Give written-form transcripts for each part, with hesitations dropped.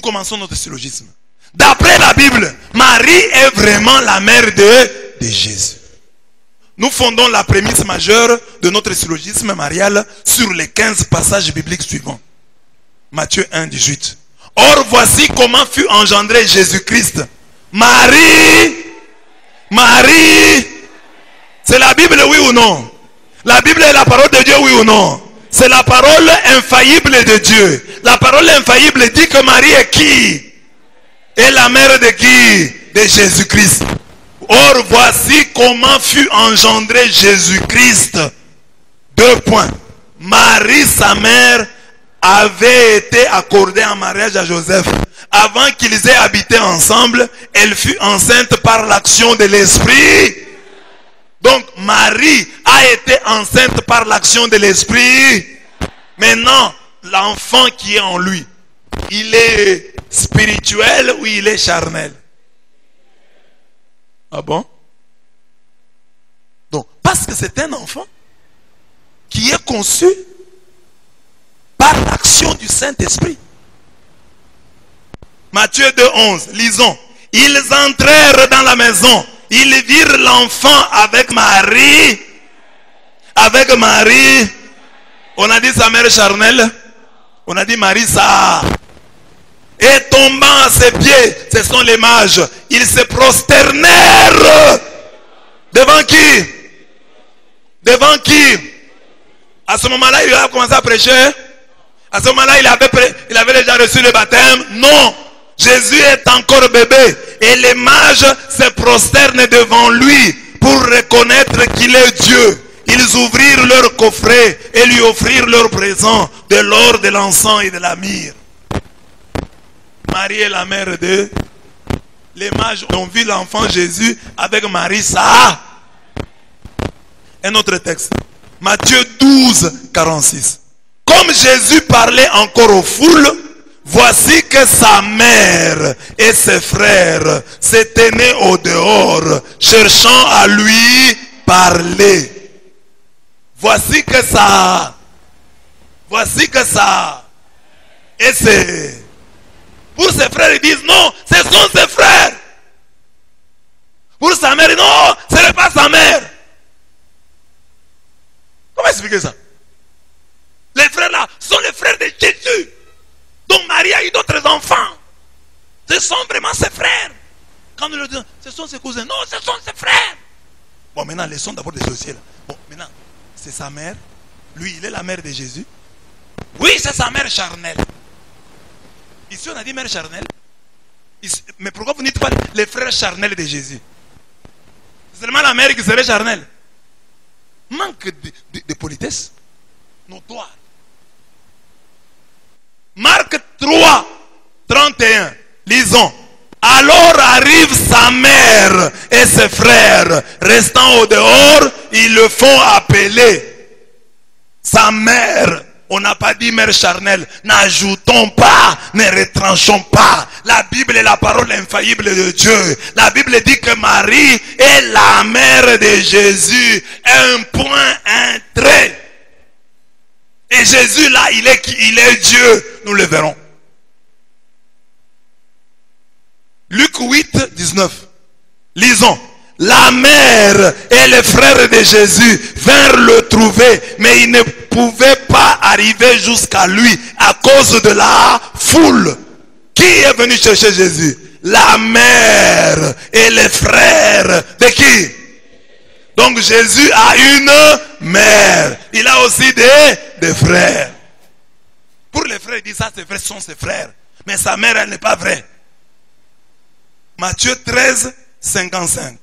commençons notre syllogisme. D'après la Bible, Marie est vraiment la mère de Jésus. Nous fondons la prémisse majeure de notre syllogisme marial sur les 15 passages bibliques suivants. Matthieu 1, 18. Or, voici comment fut engendré Jésus-Christ. Marie, c'est la Bible, oui ou non? La Bible est la parole de Dieu, oui ou non? C'est la parole infaillible de Dieu. La parole infaillible dit que Marie est qui? Est la mère de qui? De Jésus-Christ. Or, voici comment fut engendré Jésus-Christ. 2 points. Marie, sa mère, avait été accordée en mariage à Joseph. Avant qu'ils aient habité ensemble, elle fut enceinte par l'action de l'Esprit. Donc, Marie a été enceinte par l'action de l'Esprit. Maintenant, l'enfant qui est en lui, il est spirituel ou il est charnel? Ah bon? Donc, parce que c'est un enfant qui est conçu par l'action du Saint-Esprit. Matthieu 2, 11, lisons. Ils entrèrent dans la maison. Ils virent l'enfant avec Marie. Avec Marie. On a dit sa mère charnelle. On a dit Marie ça. Et tombant à ses pieds, ce sont les mages. Ils se prosternèrent. Devant qui? Devant qui? À ce moment-là, il a commencé à prêcher. À ce moment-là, il avait déjà reçu le baptême. Non. Jésus est encore bébé. Et les mages se prosternent devant lui pour reconnaître qu'il est Dieu. Ils ouvrirent leur coffret et lui offrirent leurs présents, de l'or, de l'encens et de la myrrhe. Marie est la mère de... Les mages ont vu l'enfant Jésus avec Marie, ça. Un autre texte. Matthieu 12, 46. Comme Jésus parlait encore aux foules, voici que sa mère et ses frères se tenaient au dehors, cherchant à lui parler. Voici que ça. Et c'est... Pour ses frères, ils disent non, ce sont ses frères. Pour sa mère, non, ce n'est pas sa mère. Comment expliquer ça? Les frères là sont les frères de Jésus. Donc Marie a eu d'autres enfants. Ce sont vraiment ses frères. Quand nous leur disons, ce sont ses cousins. Non, ce sont ses frères. Bon, maintenant, laissons d'abord des dossiers là. Bon, maintenant, c'est sa mère. Lui, il est la mère de Jésus. Oui, c'est sa mère charnelle. Ici, on a dit mère charnelle. Ici, mais pourquoi vous dites pas les frères charnels de Jésus? C'est seulement la mère qui serait charnelle. Manque de politesse notoire. Marc 3, 31. Lisons. Alors arrive sa mère et ses frères. Restant au dehors, ils le font appeler. Sa mère. On n'a pas dit mère charnelle. N'ajoutons pas, ne retranchons pas. La Bible est la parole infaillible de Dieu. La Bible dit que Marie est la mère de Jésus. Un point, un trait. Et Jésus là, il est Dieu. Nous le verrons. Luc 8, 19. Lisons. La mère et les frères de Jésus vinrent le trouver, mais ils ne pouvaient pas arriver jusqu'à lui à cause de la foule. Qui est venu chercher Jésus? La mère et les frères de qui? Donc Jésus a une mère. Il a aussi des frères. Pour les frères, il dit ça, ses frères sont ses frères. Mais sa mère, elle n'est pas vraie. Matthieu 13, 55.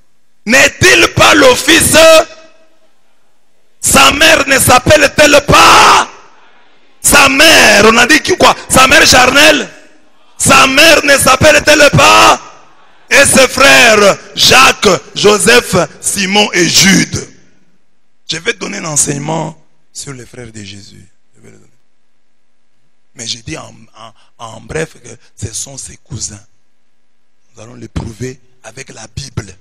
N'est-il pas le fils? Sa mère ne s'appelle-t-elle pas? Sa mère, on a dit quoi? Sa mère charnelle? Sa mère ne s'appelle-t-elle pas? Et ses frères, Jacques, Joseph, Simon et Jude. Je vais donner un enseignement sur les frères de Jésus. Je vais le donner. Mais je dis en bref que ce sont ses cousins. Nous allons le prouver avec la Bible.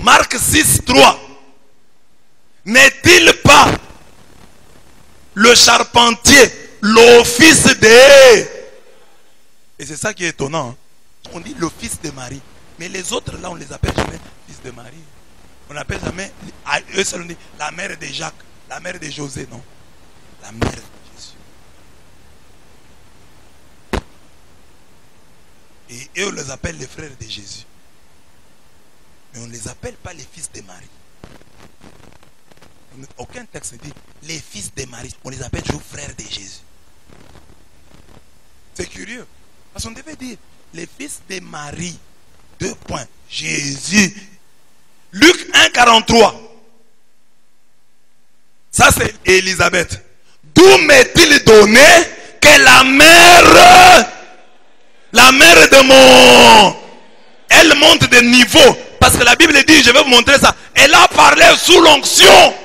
Marc 6, 3. N'est-il pas le charpentier, l'office de... Et c'est ça qui est étonnant. Hein. On dit l'office de Marie. Mais les autres, là, on les appelle jamais fils de Marie. On appelle jamais, à eux seuls, on dit la mère de Jacques, la mère de José, non. La mère de Jésus. Et eux, on les appelle les frères de Jésus. Mais on ne les appelle pas les fils de Marie. Aucun texte ne dit les fils de Marie. On les appelle toujours frères de Jésus. C'est curieux. Parce qu'on devait dire les fils de Marie. 2 points. Jésus. Luc 1, 43. Ça c'est Élisabeth. D'où m'est-il donné que la mère de mon... Elle monte de niveau. Parce que la Bible dit, je vais vous montrer ça. Elle a parlé sous l'onction.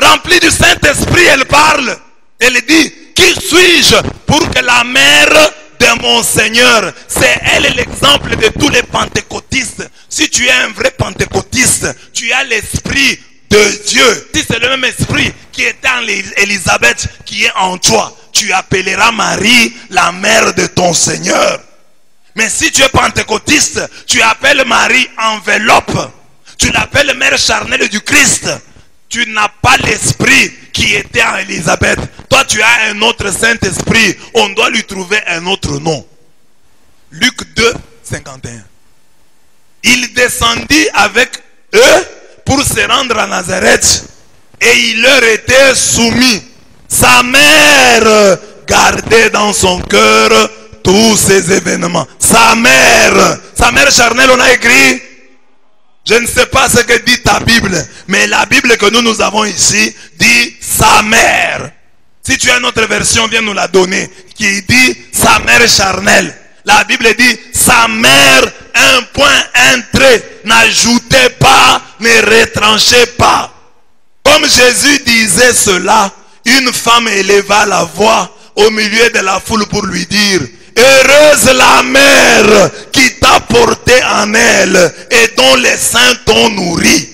Remplie du Saint-Esprit, elle parle. Elle dit, qui suis-je pour que la mère de mon Seigneur, c'est elle l'exemple de tous les pentecôtistes. Si tu es un vrai pentecôtiste, tu as l'esprit de Dieu. Si c'est le même esprit qui était en Élisabeth, qui est en toi, tu appelleras Marie la mère de ton Seigneur. Mais si tu es pentecôtiste, tu appelles Marie enveloppe. Tu l'appelles mère charnelle du Christ. Tu n'as pas l'esprit qui était en Élisabeth. Toi, tu as un autre Saint-Esprit. On doit lui trouver un autre nom. Luc 2, 51. Il descendit avec eux pour se rendre à Nazareth. Et il leur était soumis. Sa mère gardait dans son cœur tous ces événements. Sa mère charnelle, on a écrit. Je ne sais pas ce que dit ta Bible, mais la Bible que nous avons ici dit sa mère. Si tu as une autre version, viens nous la donner, qui dit sa mère charnelle. La Bible dit sa mère, un point, un trait. N'ajoutez pas, ne retranchez pas. Comme Jésus disait cela, une femme éleva la voix au milieu de la foule pour lui dire: heureuse la mère qui t'a porté en elle et dont les seins t'ont nourri.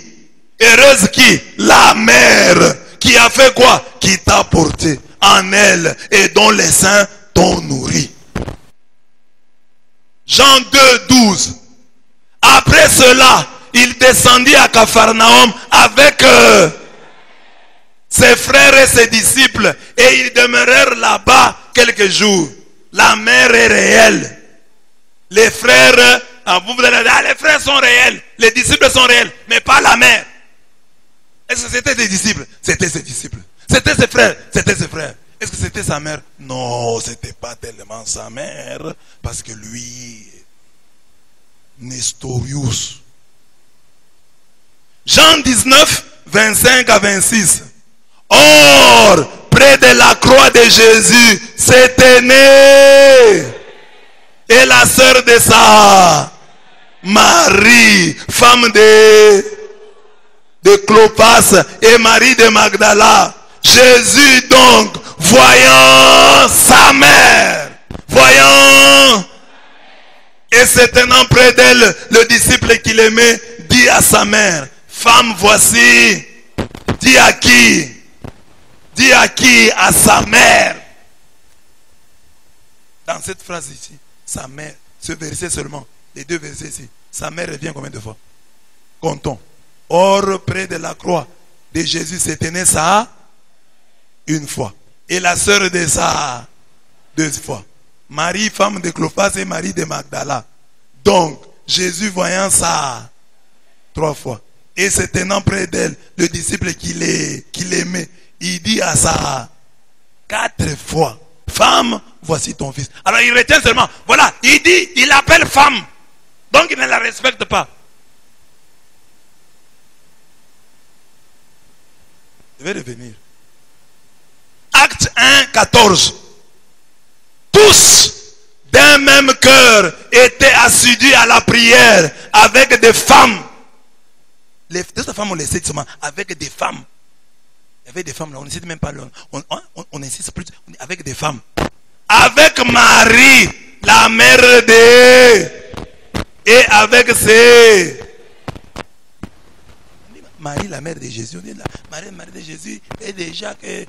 Heureuse qui? La mère qui a fait quoi? Qui t'a porté en elle et dont les seins t'ont nourri. Jean 2, 12. Après cela, il descendit à Capharnaüm avec ses frères et ses disciples et ils demeurèrent là-bas quelques jours. La mère est réelle. Les frères, vous allez dire, les frères sont réels. Les disciples sont réels, mais pas la mère. Est-ce que c'était des disciples? C'était ses disciples. C'était ses frères? C'était ses frères. Est-ce que c'était sa mère? Non, c'était pas tellement sa mère. Parce que lui, Nestorius. Jean 19, 25 à 26. Or, près de la croix de Jésus, c'était né. Et la sœur de sa Marie, femme de Clopas et Marie de Magdala. Jésus donc, voyant sa mère, voyant, et se tenant près d'elle, le disciple qu'il aimait dit à sa mère: femme, voici. Dis à qui? Dis à qui? À sa mère. Dans cette phrase ici, sa mère, ce verset seulement, les 2 versets ici, sa mère revient combien de fois? Comptons. Or, près de la croix de Jésus se tenait ça une fois. Et la sœur de ça 2 fois. Marie, femme de Clopas et Marie de Magdala. Donc, Jésus voyant ça 3 fois. Et se tenant près d'elle, le disciple qu'il aimait, il dit à ça 4 fois: femme, voici ton fils. Alors il retient seulement, voilà, il dit, il l'appelle femme. Donc il ne la respecte pas. Je vais revenir. Acte 1, 14. Tous d'un même cœur étaient assidus à la prière avec des femmes. Les 2 femmes, on les cite seulement avec des femmes. Il y avait des femmes là, on ne cite même pas l'homme. On insiste plus avec des femmes. Avec Marie, la mère de... Et avec ses... Marie, la mère de Jésus. On dit Marie, la mère de Jésus est déjà que...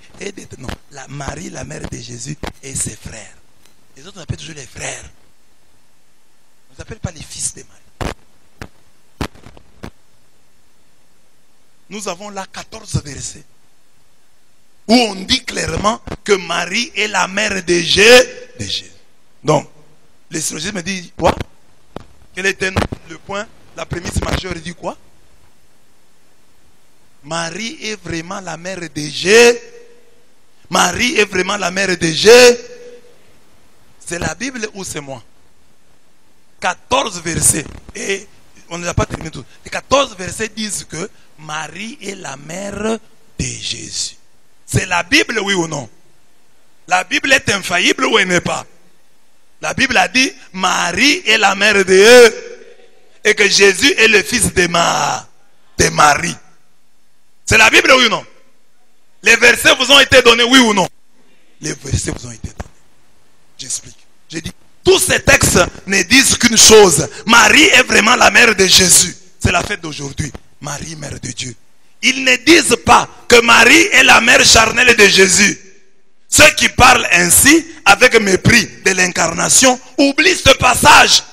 Non, Marie, la mère de Jésus et ses frères. Les autres, on appelle toujours les frères. On n'appelle pas les fils de Marie. Nous avons là 14 versets où on dit clairement que Marie est la mère de Jésus. Donc, le syllogisme dit quoi? Quel était le point? La prémisse majeure dit quoi? Marie est vraiment la mère de Jésus. Marie est vraiment la mère de Jésus. C'est la Bible ou c'est moi? 14 versets. Et on ne l'a pas terminé tout. Les 14 versets disent que Marie est la mère de Jésus. C'est la Bible, oui ou non? La Bible est infaillible ou elle n'est pas? La Bible a dit Marie est la mère de Dieu et que Jésus est le fils de Marie. C'est la Bible, oui ou non? Les versets vous ont été donnés, oui ou non? Les versets vous ont été donnés. J'explique. J'ai dit, tous ces textes ne disent qu'une chose. Marie est vraiment la mère de Jésus. C'est la fête d'aujourd'hui. Marie, mère de Dieu. Ils ne disent pas que Marie est la mère charnelle de Jésus. Ceux qui parlent ainsi, avec mépris de l'incarnation, oublient ce passage.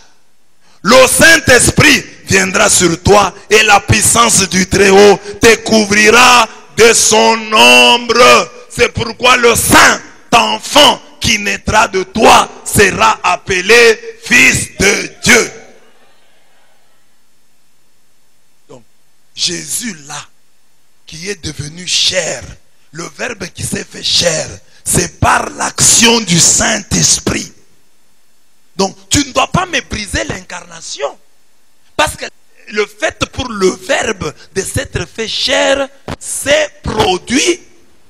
Le Saint-Esprit viendra sur toi et la puissance du Très-Haut te couvrira de son ombre. C'est pourquoi le Saint enfant qui naîtra de toi sera appelé fils de Dieu. Donc, Jésus là, qui est devenu chair, le verbe qui s'est fait chair, c'est par l'action du Saint-Esprit. Donc, tu ne dois pas mépriser l'incarnation. Parce que le fait pour le verbe de s'être fait chair, c'est produit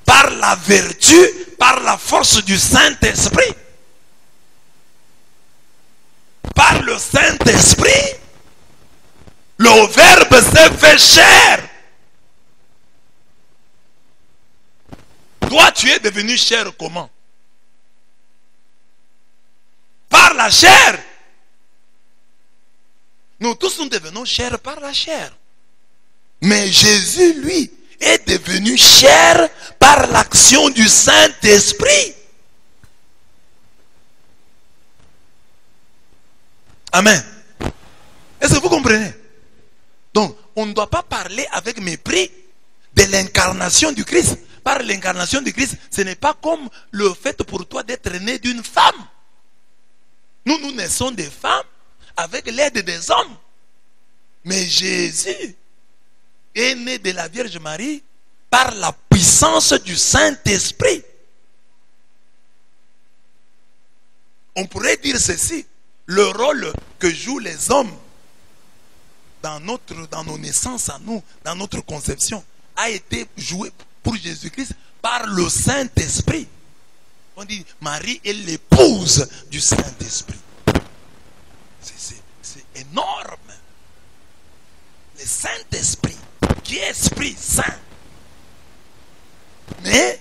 par la vertu, par la force du Saint-Esprit. Par le Saint-Esprit, le verbe s'est fait chair. Toi, tu es devenu chair comment? Par la chair. Nous tous nous devenons chair par la chair. Mais Jésus, lui, est devenu chair par l'action du Saint-Esprit. Amen. Est-ce que vous comprenez? Donc, on ne doit pas parler avec mépris de l'incarnation du Christ. Par l'incarnation du Christ, ce n'est pas comme le fait pour toi d'être né d'une femme. Nous naissons des femmes avec l'aide des hommes. Mais Jésus est né de la Vierge Marie par la puissance du Saint-Esprit. On pourrait dire ceci, le rôle que jouent les hommes dans nos naissances à nous, dans notre conception, a été joué pour Jésus-Christ par le Saint-Esprit. On dit Marie est l'épouse du Saint-Esprit. C'est énorme. Le Saint-Esprit, qui est Esprit Saint. Mais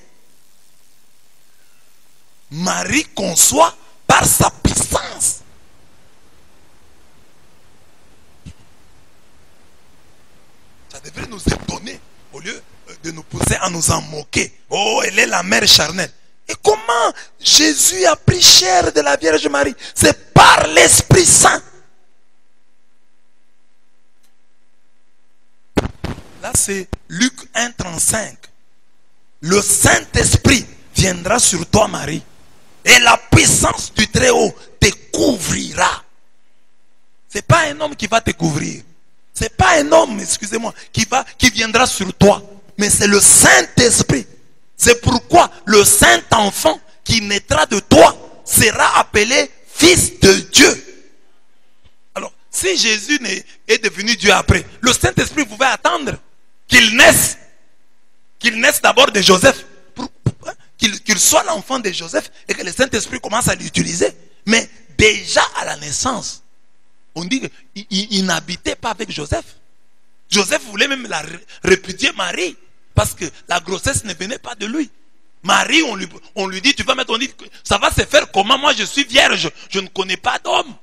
Marie conçoit par sa puissance. Ça devrait nous étonner au lieu de nous pousser à nous en moquer. Oh, elle est la mère charnelle. Et comment Jésus a pris chair de la Vierge Marie? C'est par l'Esprit Saint. Là, c'est Luc 1,35. Le Saint-Esprit viendra sur toi, Marie, et la puissance du Très-Haut te couvrira. C'est pas un homme qui va te couvrir. C'est pas un homme, excusez-moi, qui viendra sur toi. Mais c'est le Saint-Esprit. C'est pourquoi le Saint-Enfant qui naîtra de toi sera appelé Fils de Dieu. Alors, si Jésus est devenu Dieu après, le Saint-Esprit pouvait attendre qu'il naisse d'abord de Joseph, qu'il soit l'enfant de Joseph et que le Saint-Esprit commence à l'utiliser. Mais déjà à la naissance, on dit qu'il n'habitait pas avec Joseph. Joseph voulait même répudier Marie parce que la grossesse ne venait pas de lui. Marie, on lui dit, tu vas mettre, on dit, ça va se faire comment? Moi je suis vierge, je ne connais pas d'homme.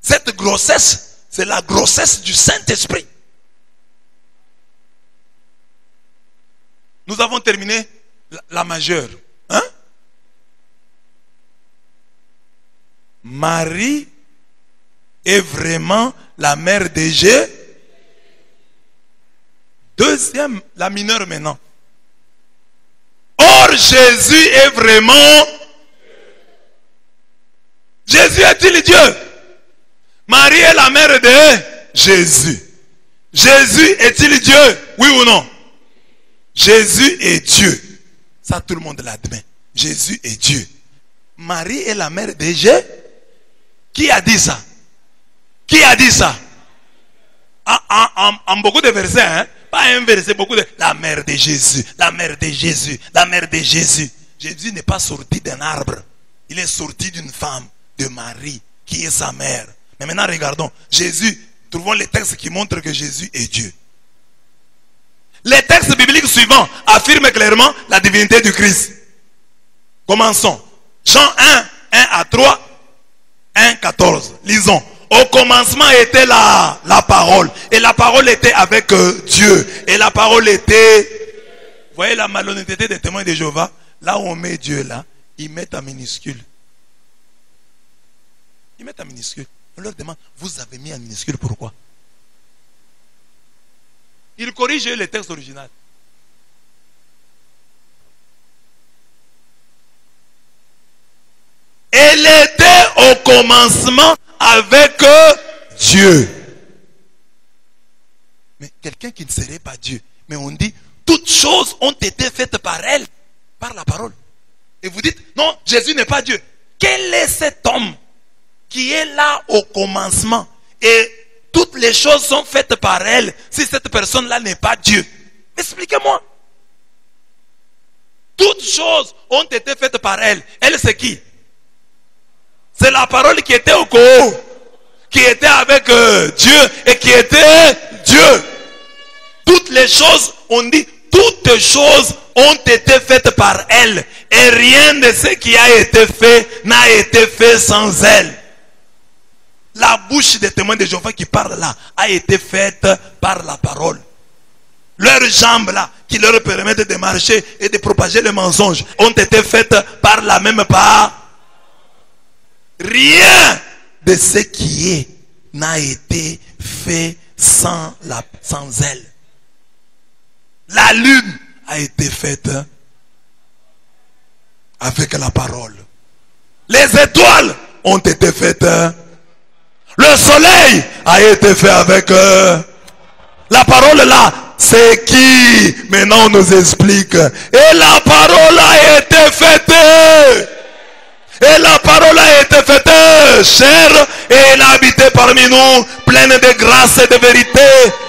Cette grossesse, c'est la grossesse du Saint-Esprit. Nous avons terminé la majeure. Hein? Marie est vraiment la mère de Jésus. Deuxième, la mineure maintenant. Or, Jésus est vraiment... Jésus est-il Dieu? Marie est la mère de Jésus. Jésus est-il Dieu? Oui ou non? Jésus est Dieu. Ça, tout le monde l'admet. Jésus est Dieu. Marie est la mère de Jésus. Qui a dit ça? Qui a dit ça? En beaucoup de versets, hein? Pas un verset, beaucoup de... La mère de Jésus, la mère de Jésus, la mère de Jésus. Jésus n'est pas sorti d'un arbre. Il est sorti d'une femme, de Marie, qui est sa mère. Mais maintenant, regardons. Jésus, trouvons les textes qui montrent que Jésus est Dieu. Les textes bibliques suivants affirment clairement la divinité du Christ. Commençons. Jean 1, 1 à 3, 1, 14. Lisons. Au commencement était la parole. Et la parole était avec Dieu. Et la parole était... Vous voyez la malhonnêteté des témoins de Jéhovah? Là où on met Dieu là, ils mettent en minuscule. Ils mettent en minuscule. On leur demande, vous avez mis en minuscule, pourquoi? Ils corrigent les textes originaux. Elle était au commencement avec Dieu. Mais quelqu'un qui ne serait pas Dieu. Mais on dit, toutes choses ont été faites par elle, par la parole. Et vous dites, non, Jésus n'est pas Dieu. Quel est cet homme qui est là au commencement et toutes les choses sont faites par elle si cette personne-là n'est pas Dieu? Expliquez-moi. Toutes choses ont été faites par elle. Elle, c'est qui? C'est la parole qui était au Coran, qui était avec Dieu et qui était Dieu. Toutes les choses, on dit, toutes choses ont été faites par elle. Et rien de ce qui a été fait n'a été fait sans elle. La bouche des témoins de Jéhovah qui parlent là a été faite par la parole. Leurs jambes là, qui leur permettent de marcher et de propager le mensonge, ont été faites par la même part. Rien de ce qui est n'a été fait sans elle. La lune a été faite avec la parole. Les étoiles ont été faites. Le soleil a été fait avec la parole là. C'est qui? Maintenant on nous explique. Et la parole a été faite. Et la parole a été faite chère et elle a habité parmi nous, pleine de grâce et de vérité.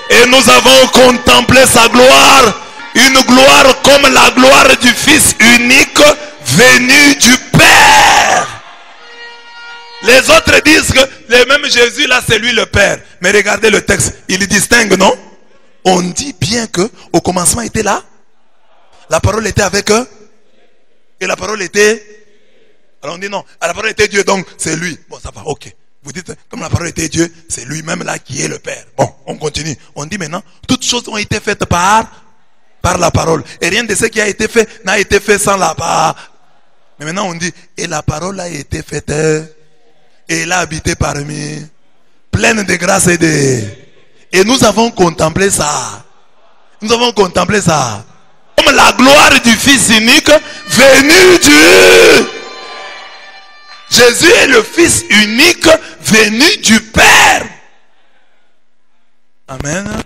Et nous avons contemplé sa gloire, une gloire comme la gloire du Fils unique venu du Père. Les autres disent que le même Jésus là, c'est lui le Père. Mais regardez le texte, il distingue, non? On dit bien que au commencement était là. La parole était avec eux. Et la parole était... Alors on dit non, la parole était Dieu, donc c'est lui. Bon, ça va, ok. Vous dites, comme la parole était Dieu, c'est lui-même là qui est le Père. Bon, on continue. On dit maintenant, toutes choses ont été faites par la parole. Et rien de ce qui a été fait n'a été fait sans la parole. Mais maintenant on dit, et la parole a été faite, et elle a habité parmi, pleine de grâce et de... Et nous avons contemplé ça. Nous avons contemplé ça. Comme la gloire du Fils unique venu du... Jésus est le Fils unique venu du Père. Amen.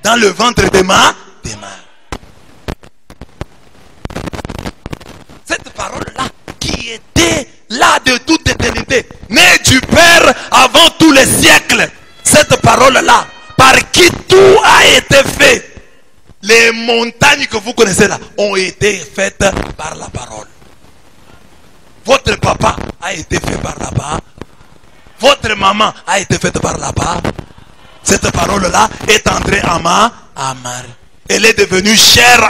Dans le ventre de ma. Cette parole-là qui était là de toute éternité, née du Père avant tous les siècles. Cette parole-là, par qui tout a été fait. Les montagnes que vous connaissez là ont été faites par la parole. Votre papa a été fait par là-bas. Votre maman a été faite par là-bas. Cette parole-là est entrée en Marie. Elle est devenue chère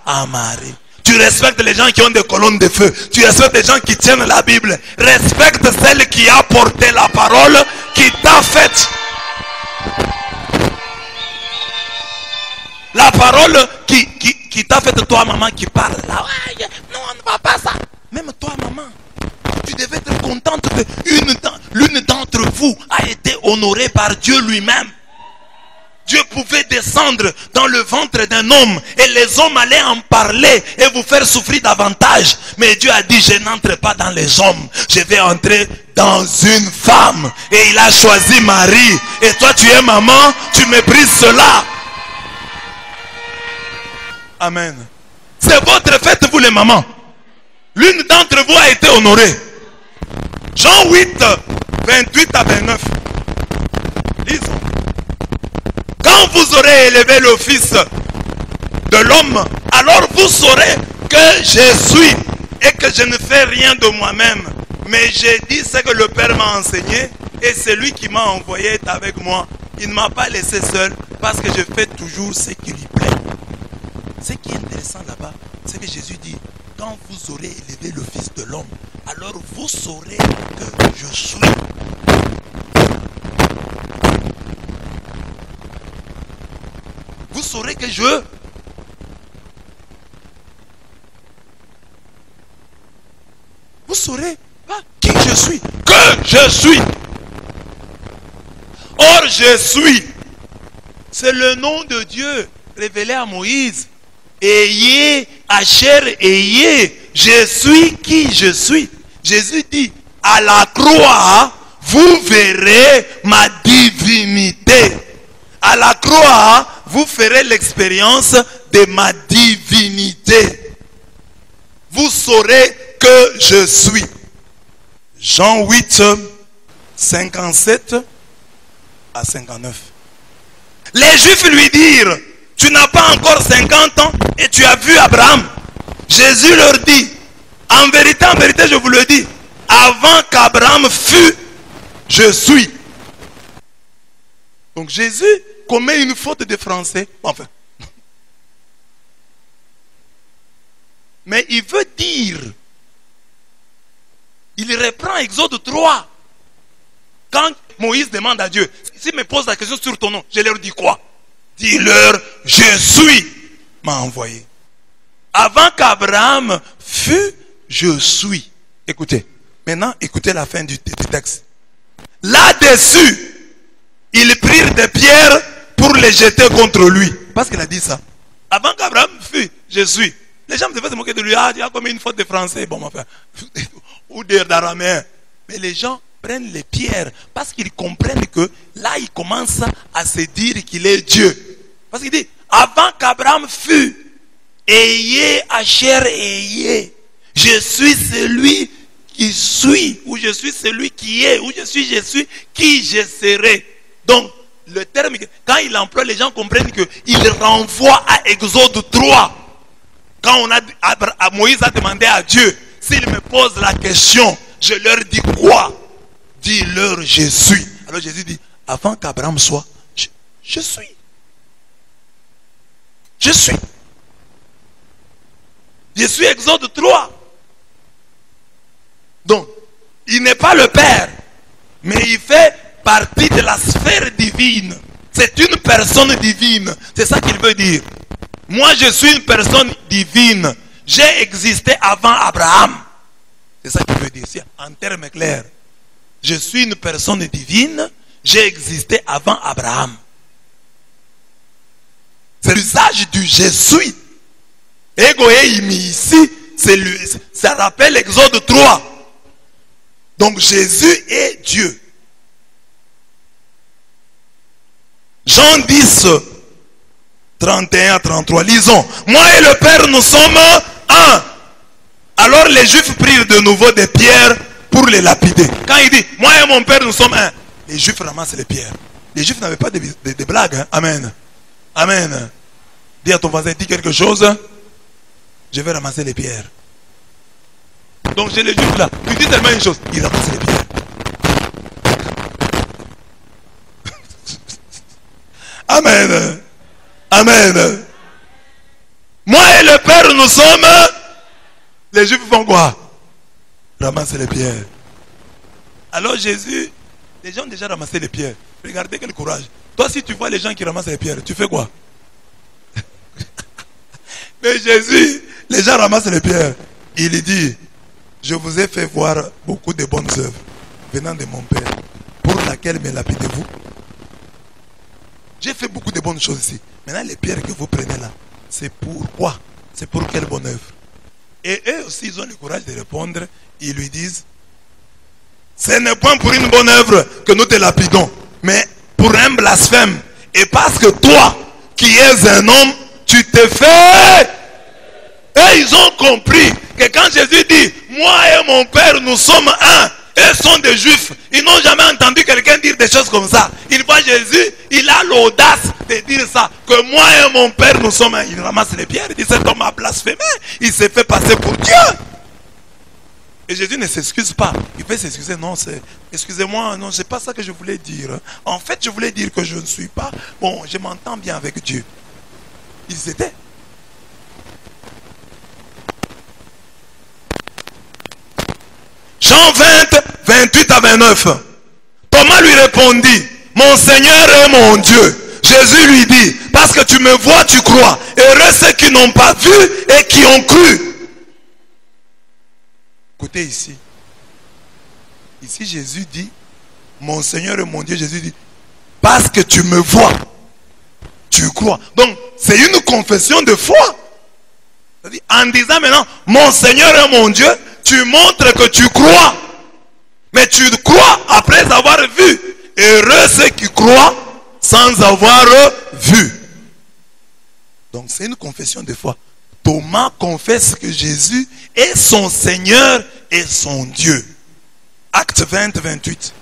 en Marie. Tu respectes les gens qui ont des colonnes de feu. Tu respectes les gens qui tiennent la Bible. Respecte celle qui a porté la parole qui t'a faite. La parole qui t'a fait, toi maman qui parle là. Ouais, non, on ne va pas ça. Même toi maman, tu devais être contente que l'une d'entre vous a été honorée par Dieu lui-même. Dieu pouvait descendre dans le ventre d'un homme et les hommes allaient en parler et vous faire souffrir davantage. Mais Dieu a dit, je n'entre pas dans les hommes, je vais entrer dans une femme. Et il a choisi Marie. Et toi tu es maman, tu méprises cela. Amen. C'est votre fête, vous les mamans. L'une d'entre vous a été honorée. Jean 8, 28 à 29. Lisons. Quand vous aurez élevé le Fils de l'homme, alors vous saurez que je suis et que je ne fais rien de moi-même. Mais j'ai dit ce que le Père m'a enseigné et celui qui m'a envoyé est avec moi. Il ne m'a pas laissé seul parce que je fais toujours ce qui lui plaît. Ce qui est intéressant là-bas, c'est que Jésus dit, quand vous aurez élevé le Fils de l'homme, alors vous saurez que je suis. Vous saurez que vous saurez qui je suis. Que je suis. Or je suis. C'est le nom de Dieu révélé à Moïse. Ayez, Asher, ayez. Je suis qui je suis. Jésus dit, à la croix, vous verrez ma divinité. À la croix, vous ferez l'expérience de ma divinité. Vous saurez que je suis. Jean 8, 57 à 59. Les Juifs lui dirent, tu n'as pas encore 50 ans et tu as vu Abraham. Jésus leur dit, en vérité, je vous le dis, avant qu'Abraham fût, je suis. Donc Jésus commet une faute de français. Enfin. Mais il veut dire, il reprend Exode 3. Quand Moïse demande à Dieu, s'il me pose la question sur ton nom, je leur dis quoi? Dis-leur, je suis, m'a envoyé. Avant qu'Abraham fût, je suis. Écoutez, maintenant écoutez la fin du texte. Là-dessus, ils prirent des pierres pour les jeter contre lui. Parce qu'il a dit ça. Avant qu'Abraham fût, je suis. Les gens devaient se moquer de lui. Ah, il y a comme une faute de français. Bon, enfin, ou d'araméen. Mais les gens prennent les pierres parce qu'ils comprennent que là, il commence à se dire qu'il est Dieu. Parce qu'il dit, avant qu'Abraham fût, ayez, Asher, ayez. Je suis celui qui suis, ou je suis celui qui est, ou je suis qui je serai. Donc, le terme, quand il emploie, les gens comprennent qu'il renvoie à Exode 3. Quand Moïse a demandé à Dieu, s'il me pose la question, je leur dis quoi? Dis-leur, je suis. Alors Jésus dit, avant qu'Abraham soit, je suis. Je suis. Je suis Exode 3. Donc, il n'est pas le Père, mais il fait partie de la sphère divine. C'est une personne divine. C'est ça qu'il veut dire. Moi, je suis une personne divine. J'ai existé avant Abraham. C'est ça qu'il veut dire. C'est en termes clairs. Je suis une personne divine. J'ai existé avant Abraham. C'est l'usage du je suis. Égoïmi ici, ça rappelle Exode 3. Donc Jésus est Dieu. Jean 10, 31 à 33. Lisons. Moi et le Père, nous sommes un. Alors les Juifs prirent de nouveau des pierres pour les lapider. Quand il dit, moi et mon Père, nous sommes un. Les Juifs ramassent les pierres. Les Juifs n'avaient pas de blagues. Hein? Amen. Amen. Dis à ton voisin, dis quelque chose. Je vais ramasser les pierres. Donc j'ai les Juifs là. Tu dis tellement une chose. Ils ramassent les pierres. Amen. Amen. Moi et le Père, nous sommes. Les Juifs font quoi? Ramasser les pierres. Alors Jésus Les gens ont déjà ramassé les pierres. Regardez quel courage. Toi, si tu vois les gens qui ramassent les pierres, tu fais quoi? Mais Jésus, les gens ramassent les pierres. Il dit, je vous ai fait voir beaucoup de bonnes œuvres venant de mon Père, pour laquelle me lapidez-vous? J'ai fait beaucoup de bonnes choses ici. Maintenant, les pierres que vous prenez là, c'est pour quoi? C'est pour quelle bonne œuvre? Et eux aussi, ils ont le courage de répondre. Ils lui disent, ce n'est point pour une bonne œuvre que nous te lapidons, mais pour un blasphème. Et parce que toi, qui es un homme, tu te fais. Et ils ont compris que quand Jésus dit, moi et mon Père, nous sommes un, eux sont des juifs. Ils n'ont jamais entendu quelqu'un dire des choses comme ça. Ils voient Jésus, il a l'audace de dire ça, que moi et mon Père, nous sommes un. Il ramasse les pierres, il dit, cet homme a blasphémé. Il s'est fait passer pour Dieu. Et Jésus ne s'excuse pas. Il peut s'excuser. Non, excusez-moi, non, c'est pas ça que je voulais dire. En fait, je voulais dire que je ne suis pas. Bon, je m'entends bien avec Dieu. Ils étaient. Jean 20, 28 à 29. Thomas lui répondit, mon Seigneur et mon Dieu. Jésus lui dit, parce que tu me vois, tu crois. Heureux ceux qui n'ont pas vu et qui ont cru. Écoutez ici. Ici Jésus dit, mon Seigneur et mon Dieu, Jésus dit, parce que tu me vois, tu crois. Donc, c'est une confession de foi. En disant maintenant, mon Seigneur et mon Dieu, tu montres que tu crois. Mais tu crois après avoir vu. Heureux ceux qui croient sans avoir vu. Donc, c'est une confession de foi. Thomas confesse que Jésus est son Seigneur et son Dieu. Acte 20, 28.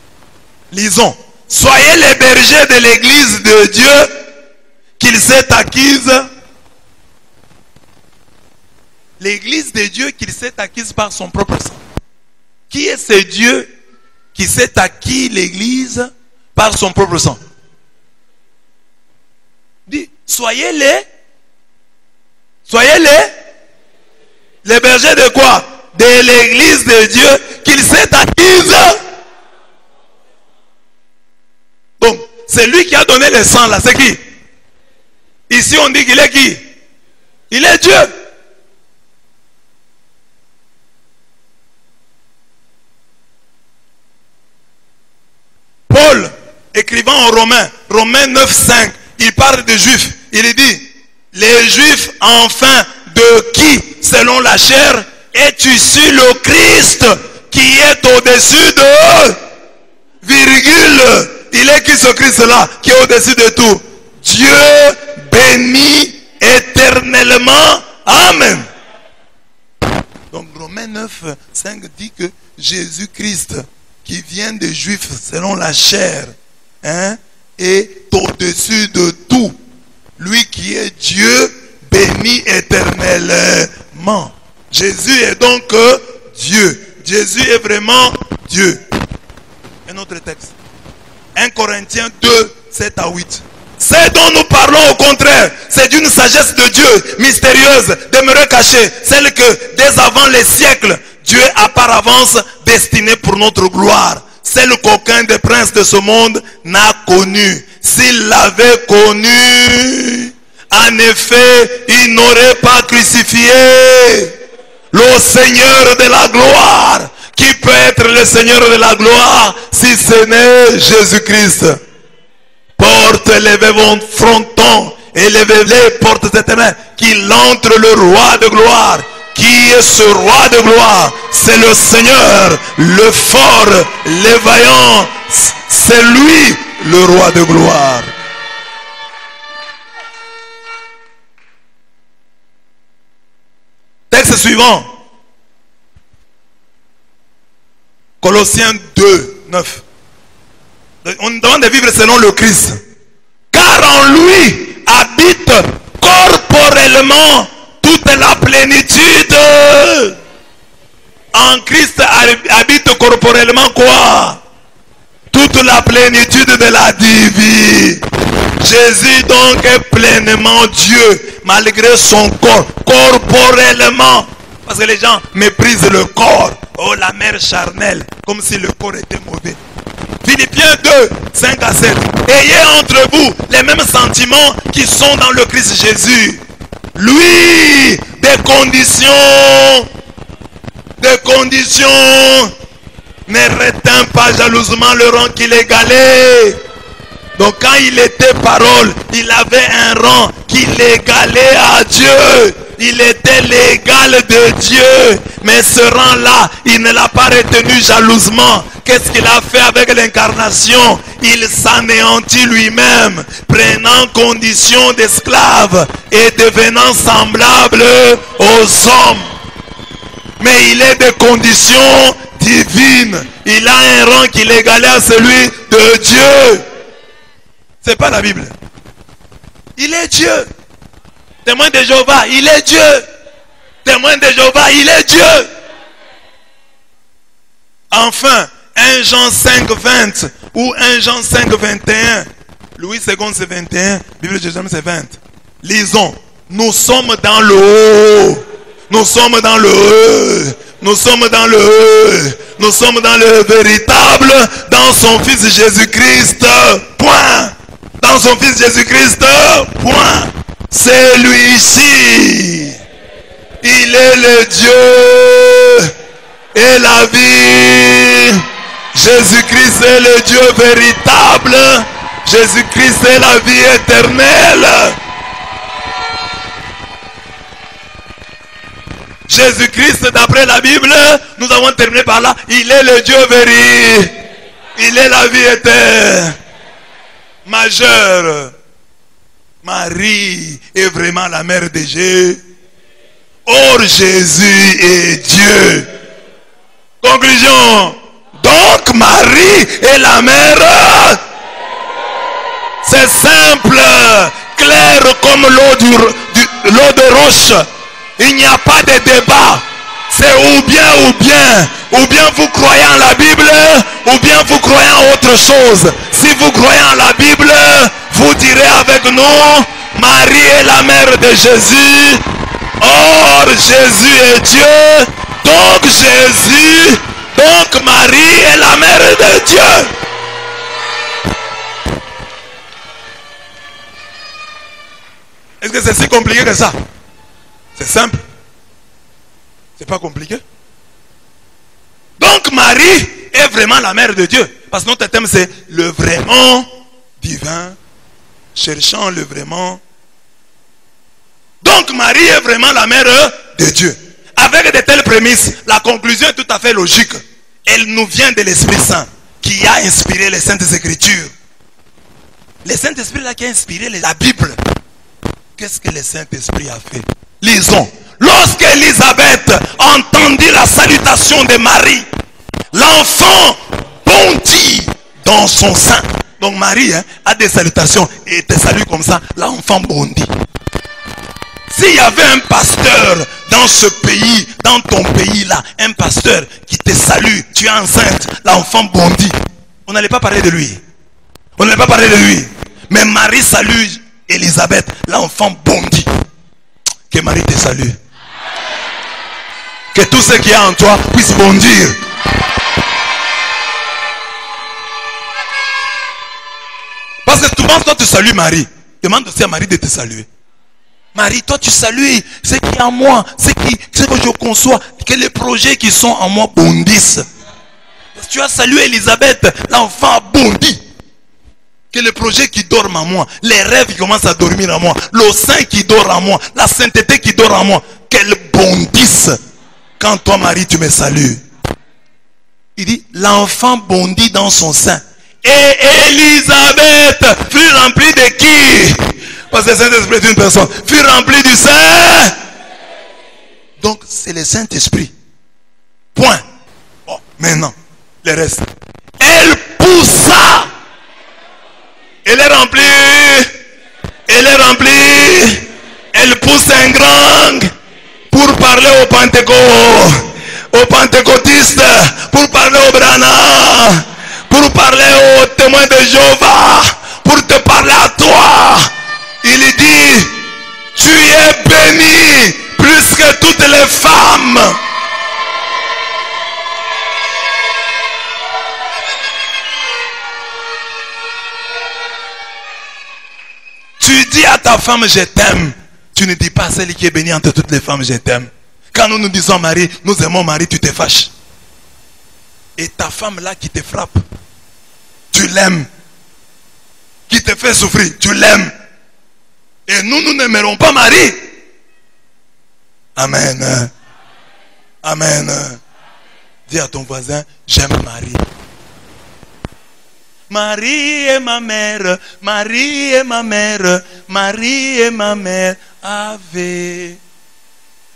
Lisons. Soyez les bergers de l'église de Dieu qu'il s'est acquise. L'église de Dieu qu'il s'est acquise par son propre sang. Qui est ce Dieu qui s'est acquis l'église par son propre sang? Dit, soyez les bergers de quoi? De l'église de Dieu qu'il s'est acquise. Donc, c'est lui qui a donné le sang là, c'est qui? Ici on dit qu'il est qui? Il est Dieu. Paul, écrivant en Romains 9, 5, il parle des Juifs. Il dit, les Juifs enfin de qui, selon la chair, es-tu issu le Christ qui est au-dessus de virgule. Il est qui ce Christ-là qui est au-dessus de tout? Dieu béni éternellement. Amen. Donc Romains 9, 5 dit que Jésus-Christ, qui vient des Juifs selon la chair, est au-dessus de tout. Lui qui est Dieu, béni éternellement. Jésus est donc Dieu. Jésus est vraiment Dieu. Un autre texte. 1 Corinthiens 2, 7 à 8. Ce dont nous parlons au contraire, c'est d'une sagesse de Dieu mystérieuse, demeurée cachée, celle que dès avant les siècles, Dieu a par avance destinée pour notre gloire, celle qu'aucun des princes de ce monde n'a connue. S'il l'avait connue, en effet, il n'aurait pas crucifié le Seigneur de la gloire. Qui peut être le Seigneur de la gloire si ce n'est Jésus-Christ? Porte les vos frontons et levez les portes éternelles, qu'il entre le roi de gloire. Qui est ce roi de gloire? C'est le Seigneur, le fort, le vaillant. C'est lui le roi de gloire. Texte suivant. Colossiens 2, 9. On demande de vivre selon le Christ. Car en lui habite corporellement toute la plénitude. En Christ habite corporellement quoi? Toute la plénitude de la divinité. Jésus donc est pleinement Dieu, malgré son corps, corporellement. Parce que les gens méprisent le corps. Oh, la mère charnelle, comme si le corps était mauvais. Philippiens 2, 5 à 7. Ayez entre vous les mêmes sentiments qui sont dans le Christ Jésus. Lui, des conditions, ne retint pas jalousement le rang qu'il égalait. Donc quand il était parole, il avait un rang qui l'égalait à Dieu. Il était l'égal de Dieu. Mais ce rang-là, il ne l'a pas retenu jalousement. Qu'est-ce qu'il a fait avec l'incarnation? Il s'anéantit lui-même, prenant condition d'esclave et devenant semblable aux hommes. Mais il est de conditions divines. Il a un rang qui l'égalait à celui de Dieu. C'est pas la Bible. Il est Dieu. Témoin de Jéhovah, il est Dieu. Témoin de Jéhovah, il est Dieu. Enfin, 1 Jean 5, 20 ou 1 Jean 5, 21. Louis II, c'est 21. Bible de Jérusalem, c'est 20. Lisons. Nous sommes dans le haut. Nous sommes dans le haut. Nous sommes dans le haut. Nous sommes dans le véritable, dans son Fils Jésus-Christ. Point. Dans son Fils Jésus-Christ. Point. C'est lui-ci. Il est le Dieu et la vie. Jésus-Christ est le Dieu véritable. Jésus-Christ est la vie éternelle. Jésus-Christ, d'après la Bible, nous avons terminé par là. Il est le Dieu véritable. Il est la vie éternelle. Majeure. Marie est vraiment la mère de Jésus. Or Jésus est Dieu. Conclusion. Donc Marie est la mère. C'est simple, clair comme l'eau de roche. Il n'y a pas de débat. C'est ou bien vous croyez en la Bible, ou bien vous croyez en autre chose. Si vous croyez en la Bible, vous direz avec nous, Marie est la mère de Jésus. Or Jésus est Dieu. Donc Marie est la mère de Dieu. Est-ce que c'est si compliqué que ça? C'est simple. C'est pas compliqué. Donc Marie est vraiment la mère de Dieu. Parce que notre thème c'est le vraiment divin. Cherchant le vraiment. Donc Marie est vraiment la mère de Dieu. Avec de telles prémices, la conclusion est tout à fait logique. Elle nous vient de l'Esprit Saint qui a inspiré les Saintes Écritures. Le Saint-Esprit là qui a inspiré la Bible. Qu'est-ce que le Saint-Esprit a fait? Lisons. Lorsque Élisabeth entendit la salutation de Marie, l'enfant bondit dans son sein. Donc Marie a des salutations et te salue comme ça, l'enfant bondit. S'il y avait un pasteur dans ce pays, dans ton pays là, un pasteur qui te salue, tu es enceinte, l'enfant bondit. On n'allait pas parler de lui. On n'allait pas parler de lui. Mais Marie salue Élisabeth, l'enfant bondit. Que Marie te salue. Que tout ce qui est en toi puisse bondir. Parce que souvent toi tu salues Marie. Demande aussi à Marie de te saluer. Marie, toi tu salues ce qui est en moi, ce que je conçois, que les projets qui sont en moi bondissent. Parce que tu as salué Élisabeth, l'enfant a bondi. Que les projets qui dorment en moi, les rêves qui commencent à dormir en moi, le sein qui dort en moi, la sainteté qui dort en moi, qu'elles bondissent. Quand toi Marie tu me salues. Il dit, l'enfant bondit dans son sein. Et Élisabeth fut remplie de qui? Parce que le Saint-Esprit est une personne. Fut remplie du Saint. Donc c'est le Saint-Esprit. Point. Bon, maintenant, le reste. Elle poussa. Elle est remplie. Elle est remplie. Elle pousse un grand pour parler aux pentecôtistes, pour parler aux Brana, pour parler aux témoins de Jéhovah, pour te parler à toi. Il dit, tu es bénie plus que toutes les femmes. Tu dis à ta femme, je t'aime. Tu ne dis pas à celle qui est bénie entre toutes les femmes, je t'aime. Quand nous nous disons Marie, nous aimons Marie, tu te fâches. Et ta femme là qui te frappe, tu l'aimes. Qui te fait souffrir, tu l'aimes. Et nous n'aimerons pas Marie. Amen. Amen. Dis à ton voisin, j'aime Marie. Marie est ma mère, Marie est ma mère, Marie est ma mère, Ave.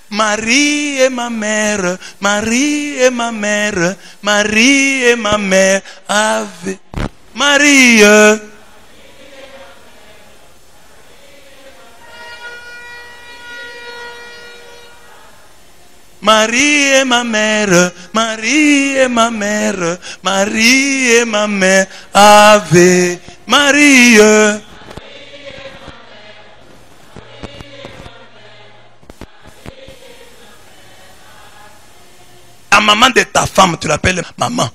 Marie est ma mère, Marie est ma mère, Marie est ma mère, Ave. Marie. Marie est ma mère, Marie est ma mère, Marie est ma mère, Ave Marie. La maman de ta femme, tu l'appelles maman.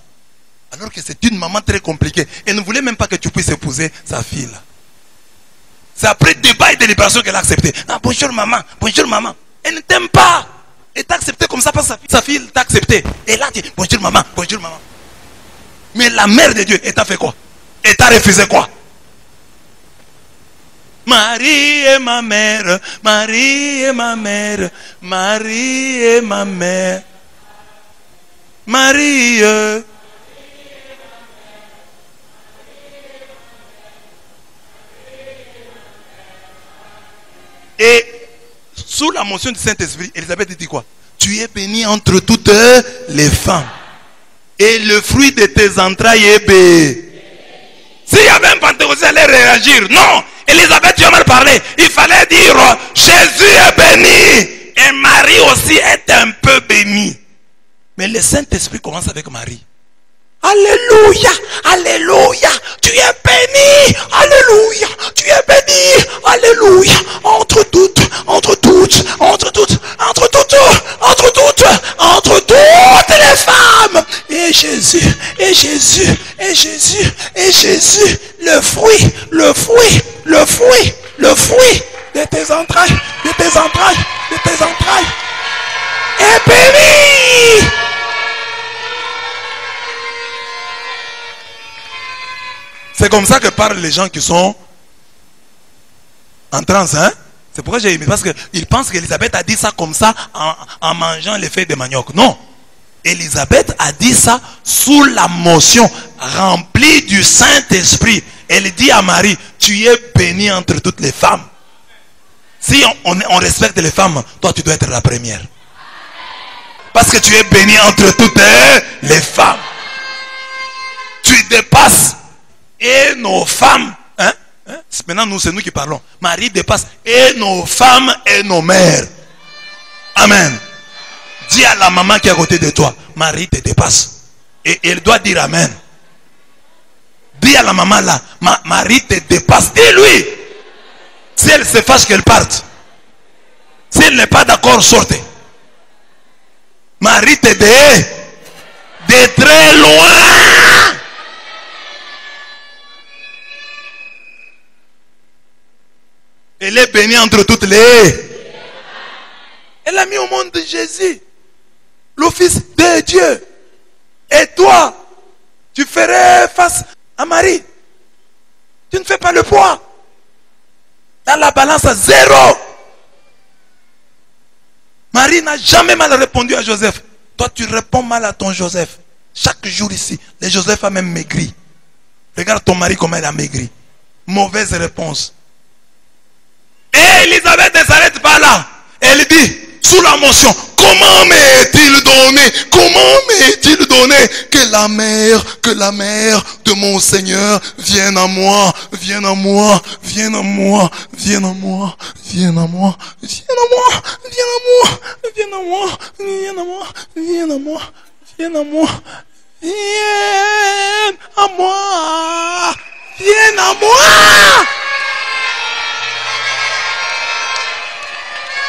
Alors que c'est une maman très compliquée. Elle ne voulait même pas que tu puisses épouser sa fille. C'est après débat et délibération qu'elle a accepté. Ah, bonjour maman, bonjour maman. Elle ne t'aime pas. Elle t'a accepté comme ça parce que sa fille t'a accepté. Et là, tu dis bonjour maman, bonjour maman. Mais la mère de Dieu, elle t'a fait quoi? Elle t'a refusé quoi? Marie est ma mère, Marie est ma mère, Marie est ma mère. Marie. Et sous la mention du Saint-Esprit, Élisabeth dit quoi? Tu es bénie entre toutes les femmes. Et le fruit de tes entrailles est béni. S'il y avait un pentecôtiste, elle allait réagir. Non, Élisabeth, tu as mal parlé. Il fallait dire Jésus est béni. Et Marie aussi est un peu bénie. Mais le Saint-Esprit commence avec Marie. Alléluia, alléluia, tu es béni, alléluia, tu es béni, alléluia, entre toutes les femmes, et Jésus, le fruit de tes entrailles, est béni. C'est comme ça que parlent les gens qui sont en transe. Hein? C'est pourquoi j'ai aimé. Parce qu'ils pensent qu'Élisabeth a dit ça comme ça en mangeant les feuilles de manioc. Non. Élisabeth a dit ça sous la motion remplie du Saint-Esprit. Elle dit à Marie, tu es bénie entre toutes les femmes. Si on respecte les femmes, toi tu dois être la première. Parce que tu es bénie entre toutes les femmes. Tu dépasses. Et nos femmes, maintenant nous c'est nous qui parlons. Marie dépasse et nos femmes et nos mères. Amen. Dis à la maman qui est à côté de toi, Marie te dépasse. Et elle doit dire Amen. Dis à la maman là, Marie te dépasse. Dis-lui. Si elle se fâche qu'elle parte. Si elle n'est pas d'accord, sortez. Marie te dépasse de très loin. Elle est bénie entre toutes les. Elle a mis au monde de Jésus, le Fils de Dieu. Et toi, tu ferais face à Marie. Tu ne fais pas le poids. Dans la balance à 0. Marie n'a jamais mal répondu à Joseph. Toi, tu réponds mal à ton Joseph. Chaque jour ici, le Joseph a même maigri. Regarde ton mari comment il a maigri. Mauvaise réponse. Et Élisabeth ne s'arrête pas là. Elle dit, sous la motion, comment m'est-il donné que la mère de mon Seigneur vienne à moi.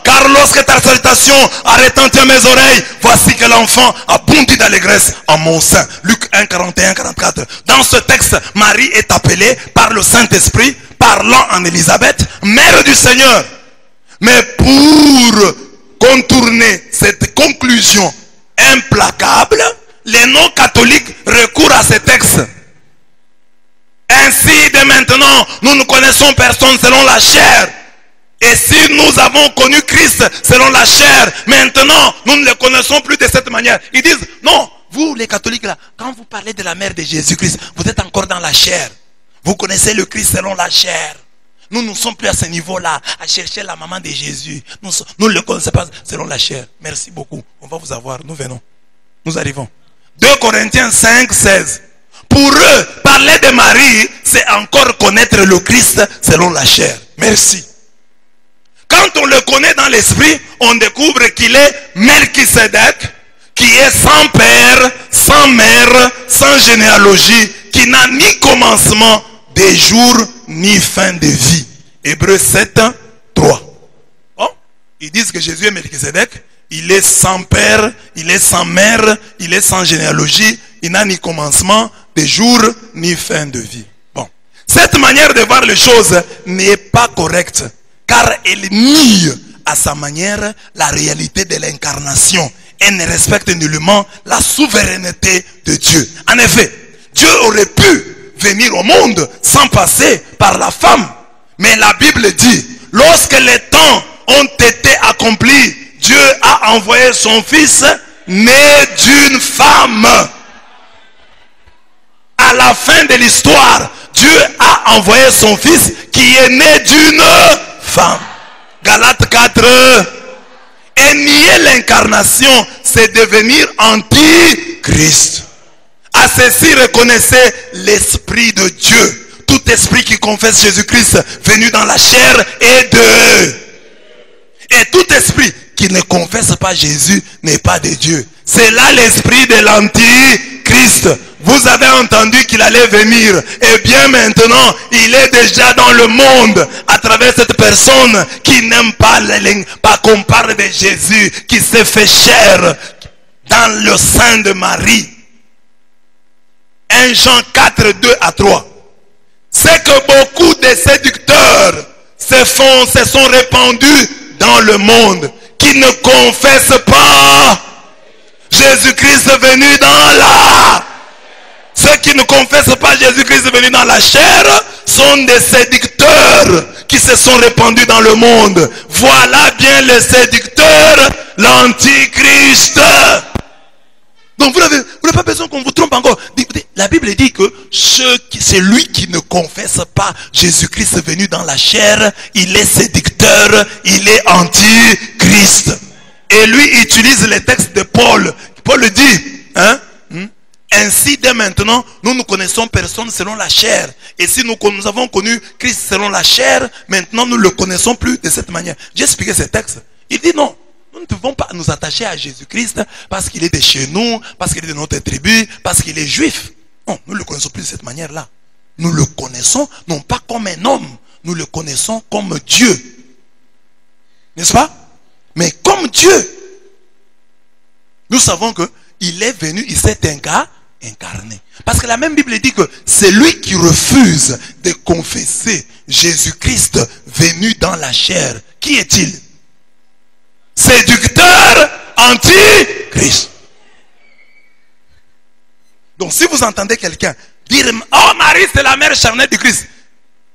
Car lorsque ta salutation a retenti à mes oreilles, voici que l'enfant a bondi d'allégresse en mon sein. Luc 1, 41, 44. Dans ce texte, Marie est appelée par le Saint-Esprit parlant en Élisabeth, mère du Seigneur. Mais pour contourner cette conclusion implacable, les non-catholiques recourent à ces textes. Ainsi, dès maintenant, nous ne connaissons personne selon la chair. Et si nous avons connu Christ selon la chair, maintenant, nous ne le connaissons plus de cette manière. Ils disent, non, vous les catholiques là, quand vous parlez de la mère de Jésus-Christ, vous êtes encore dans la chair. Vous connaissez le Christ selon la chair. Nous ne sommes plus à ce niveau-là, à chercher la maman de Jésus. Nous ne le connaissons pas selon la chair. Merci beaucoup. On va vous avoir. Nous venons. Nous arrivons. 2 Corinthiens 5, 16. Pour eux, parler de Marie, c'est encore connaître le Christ selon la chair. Merci. Quand on le connaît dans l'esprit, on découvre qu'il est Melchisedec, qui est sans père, sans mère, sans généalogie, qui n'a ni commencement des jours, ni fin de vie. Hébreux 7, 3. Bon, ils disent que Jésus est Melchisedec, il est sans père, il est sans mère, il est sans généalogie, il n'a ni commencement des jours, ni fin de vie. Bon, cette manière de voir les choses n'est pas correcte, car elle nie à sa manière la réalité de l'incarnation et ne respecte nullement la souveraineté de Dieu. En effet, Dieu aurait pu venir au monde sans passer par la femme. Mais la Bible dit, lorsque les temps ont été accomplis, Dieu a envoyé son fils né d'une femme. À la fin de l'histoire, Dieu a envoyé son fils qui est né d'une femme. Galates 4. Et nier l'incarnation, c'est devenir anti-Christ. À ceci, reconnaissez l'Esprit de Dieu. Tout esprit qui confesse Jésus-Christ venu dans la chair est de... Et tout esprit qui ne confesse pas Jésus n'est pas de Dieu. C'est là l'esprit de l'antichrist. Vous avez entendu qu'il allait venir. Et bien maintenant, il est déjà dans le monde à travers cette personne qui n'aime pas qu'on parle de Jésus, qui s'est fait chair dans le sein de Marie. 1 Jean 4, 2 à 3. C'est que beaucoup de séducteurs se sont répandus dans le monde, qui ne confessent pas Jésus-Christ venu dans la... Ceux qui ne confessent pas Jésus-Christ venu dans la chair sont des séducteurs qui se sont répandus dans le monde. Voilà bien les séducteurs, l'antichrist. Donc vous n'avez pas besoin qu'on vous trompe encore. La Bible dit que celui qui ne confesse pas Jésus-Christ venu dans la chair, il est séducteur, il est antichrist. Et lui utilise les textes de Paul. Paul dit, ainsi dès maintenant, nous ne connaissons personne selon la chair. Et si nous avons connu Christ selon la chair, maintenant nous ne le connaissons plus de cette manière. J'ai expliqué ces textes. Il dit non. Nous ne devons pas nous attacher à Jésus-Christ parce qu'il est de chez nous, parce qu'il est de notre tribu, parce qu'il est juif. Non, nous ne le connaissons plus de cette manière-là. Nous le connaissons non pas comme un homme, nous le connaissons comme Dieu. N'est-ce pas? Mais comme Dieu. Nous savons qu'il est venu, il s'est incarné. Parce que la même Bible dit que c'est lui qui refuse de confesser Jésus-Christ venu dans la chair. Qui est-il? Séducteur, antichrist. Donc si vous entendez quelqu'un dire « Oh, Marie, c'est la mère charnelle du Christ »,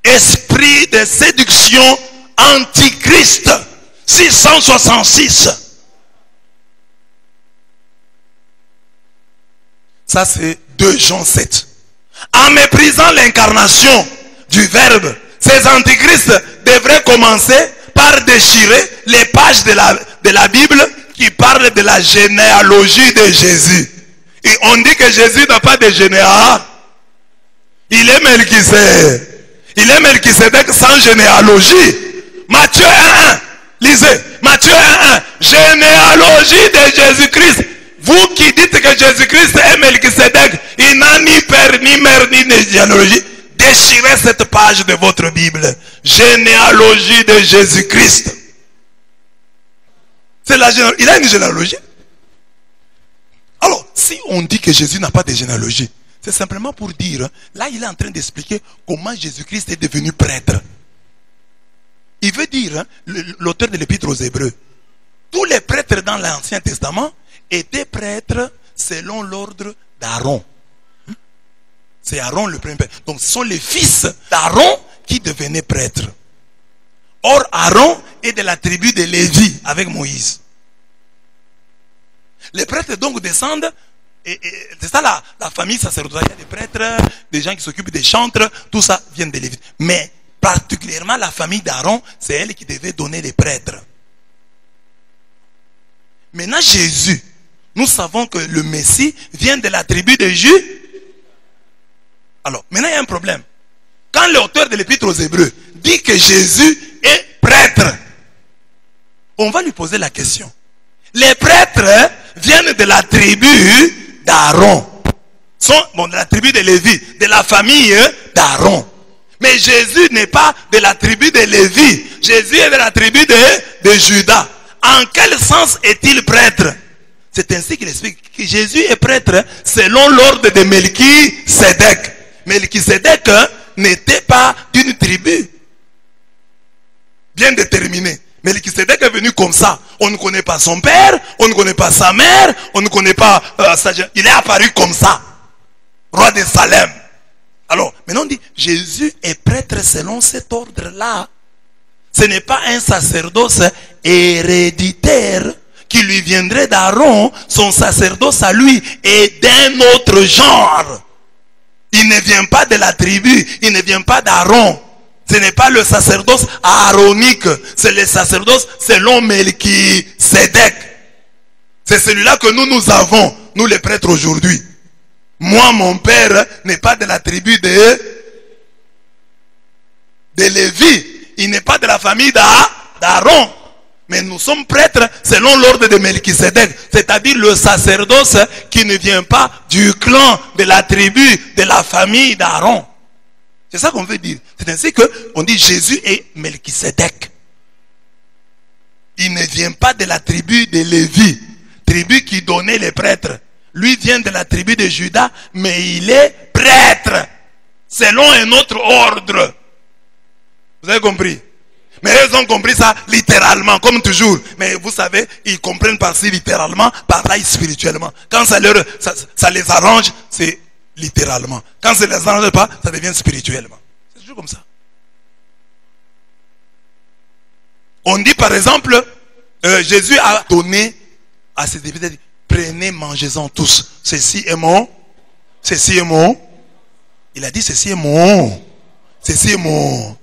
esprit de séduction antichrist, 666. Ça c'est 2 Jean 7. En méprisant l'incarnation du Verbe, ces antichrists devraient commencer par déchirer les pages de la Bible qui parlent de la généalogie de Jésus. Et on dit que Jésus n'a pas de généalogie. Il est Melchisedec. Il est Melchisedec sans généalogie. Matthieu 1.1. Lisez. Matthieu 1.1. Généalogie de Jésus-Christ. Vous qui dites que Jésus-Christ est Melchisedec, il n'a ni père, ni mère, ni généalogie. Déchirez cette page de votre Bible. Généalogie de Jésus-Christ. C'est la généalogie. Il a une généalogie. Alors, si on dit que Jésus n'a pas de généalogie, C'est simplement pour dire, là il est en train d'expliquer comment Jésus-Christ est devenu prêtre. Il veut dire, l'auteur de l'Épître aux Hébreux, tous les prêtres dans l'Ancien Testament étaient prêtres selon l'ordre d'Aaron. C'est Aaron le premier prêtre. Donc ce sont les fils d'Aaron qui devenaient prêtres. Or Aaron est de la tribu de Lévi avec Moïse. Les prêtres donc descendent, et c'est ça la famille sacerdotale des prêtres, des gens qui s'occupent des chantres, tout ça vient de Lévi. Mais particulièrement la famille d'Aaron, c'est elle qui devait donner les prêtres. Maintenant Jésus, nous savons que le Messie vient de la tribu de Juda. Alors, maintenant il y a un problème. Quand l'auteur de l'Épître aux Hébreux dit que Jésus est prêtre, on va lui poser la question. Les prêtres viennent de la tribu d'Aaron. Bon, de la tribu de Lévi, de la famille d'Aaron. Mais Jésus n'est pas de la tribu de Lévi. Jésus est de la tribu de Juda. En quel sens est-il prêtre? C'est ainsi qu'il explique que Jésus est prêtre selon l'ordre de Melchisédek. Melchisédek n'était pas d'une tribu bien déterminée. Melchisédek est venu comme ça. On ne connaît pas son père, on ne connaît pas sa mère, on ne connaît pas sa... Il est apparu comme ça. Roi de Salem. Alors, maintenant on dit, Jésus est prêtre selon cet ordre-là. Ce n'est pas un sacerdoce héréditaire qui lui viendrait d'Aaron. Son sacerdoce à lui est d'un autre genre. Il ne vient pas de la tribu, il ne vient pas d'Aaron. Ce n'est pas le sacerdoce aaronique, c'est le sacerdoce selon Melchisédek. C'est celui-là que nous avons, nous les prêtres aujourd'hui. Moi, mon père n'est pas de la tribu de Lévi. Il n'est pas de la famille d'Aaron. Mais nous sommes prêtres selon l'ordre de Melchisédek. C'est-à-dire le sacerdoce qui ne vient pas du clan, de la tribu, de la famille d'Aaron. C'est ça qu'on veut dire. C'est ainsi qu'on dit Jésus est Melchisédek. Il ne vient pas de la tribu de Lévi. Tribu qui donnait les prêtres. Lui vient de la tribu de Juda, mais il est prêtre. Selon un autre ordre. Vous avez compris? Mais ils ont compris ça littéralement, comme toujours. Mais vous savez, ils comprennent par-ci littéralement, par-là spirituellement. Quand ça les arrange, c'est littéralement. Quand ça ne les arrange pas, ça devient spirituellement. C'est toujours comme ça. On dit par exemple, Jésus a donné à ses disciples, prenez, mangez-en tous. Ceci est mon. Ceci est mon. Il a dit ceci est mon. Ceci est mon.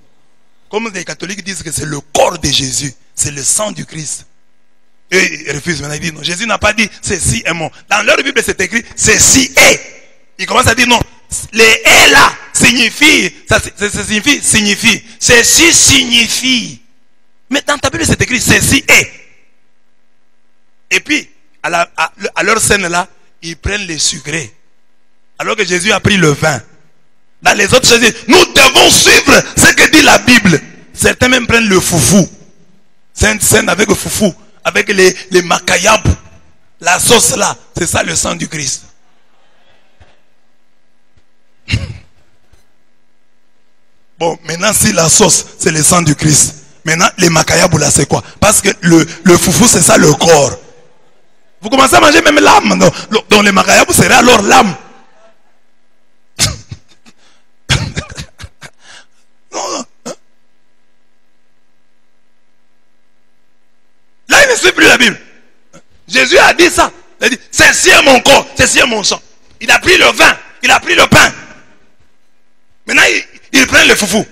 Comme les catholiques disent que c'est le corps de Jésus, c'est le sang du Christ. Et ils refusent. Maintenant, ils disent non, Jésus n'a pas dit ceci est mon. Dans leur Bible, c'est écrit ceci est. Ils commencent à dire non. Les est là signifie, ça signifie. Ceci signifie. Mais dans ta Bible, c'est écrit ceci est. Et puis, à leur scène là, ils prennent les sucrés. Alors que Jésus a pris le vin. Dans les autres choses, nous devons suivre ce que dit la Bible. Certains même prennent le foufou. Sainte scène avec le foufou, avec les macayabs. La sauce là, c'est ça le sang du Christ. Bon, maintenant si la sauce, c'est le sang du Christ. Maintenant, les macayabs là, c'est quoi? Parce que le foufou, c'est ça le corps. Vous commencez à manger même l'âme. Donc les macayabs seraient alors l'âme. Non. Là, il ne suit plus la Bible. Jésus a dit ça. Il a dit, ceci est mon corps, ceci est mon sang. Il a pris le vin, il a pris le pain. Maintenant, il prend le foufou.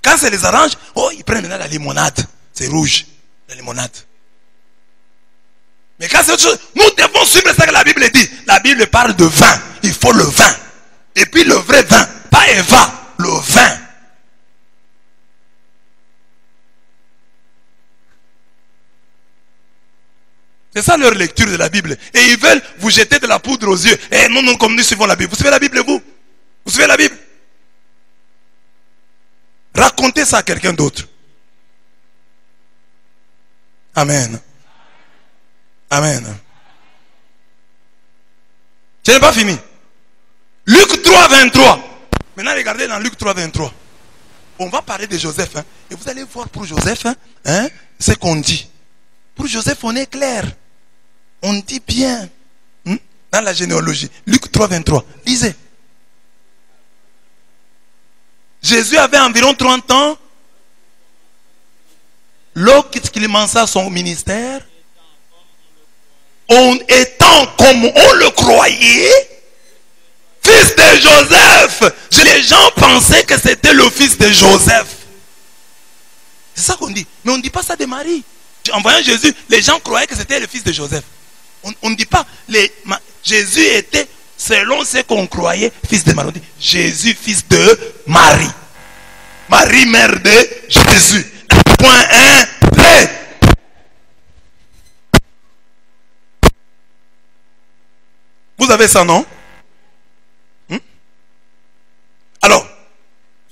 Quand ça les arrange, ils prennent maintenant la limonade. C'est rouge, la limonade. Mais quand c'est autre chose, nous devons suivre ce que la Bible dit. La Bible parle de vin. Il faut le vin. Et puis le vrai vin, pas Eva. Le vin. C'est ça leur lecture de la Bible. Et ils veulent vous jeter de la poudre aux yeux. Et non, comme nous suivons la Bible. Vous suivez la Bible, vous? Vous suivez la Bible? Racontez ça à quelqu'un d'autre. Amen. Amen. Ce n'est pas fini. Luc 3, 23. Maintenant, regardez dans Luc 3, 23. On va parler de Joseph. Hein, et vous allez voir pour Joseph, ce qu'on dit. Pour Joseph, on est clair. On dit bien. Dans la généalogie. Luc 3, 23. Lisez. Jésus avait environ 30 ans. Lorsqu'il commença son ministère, en étant comme on le croyait, fils de Joseph. Les gens pensaient que c'était le fils de Joseph. C'est ça qu'on dit. Mais on ne dit pas ça de Marie. En voyant Jésus, les gens croyaient que c'était le fils de Joseph. On ne dit pas, Jésus était, selon ce qu'on croyait, fils de Marie. On dit Jésus, fils de Marie. Marie, mère de Jésus. Point 1, prêt. Vous avez ça, non? Alors,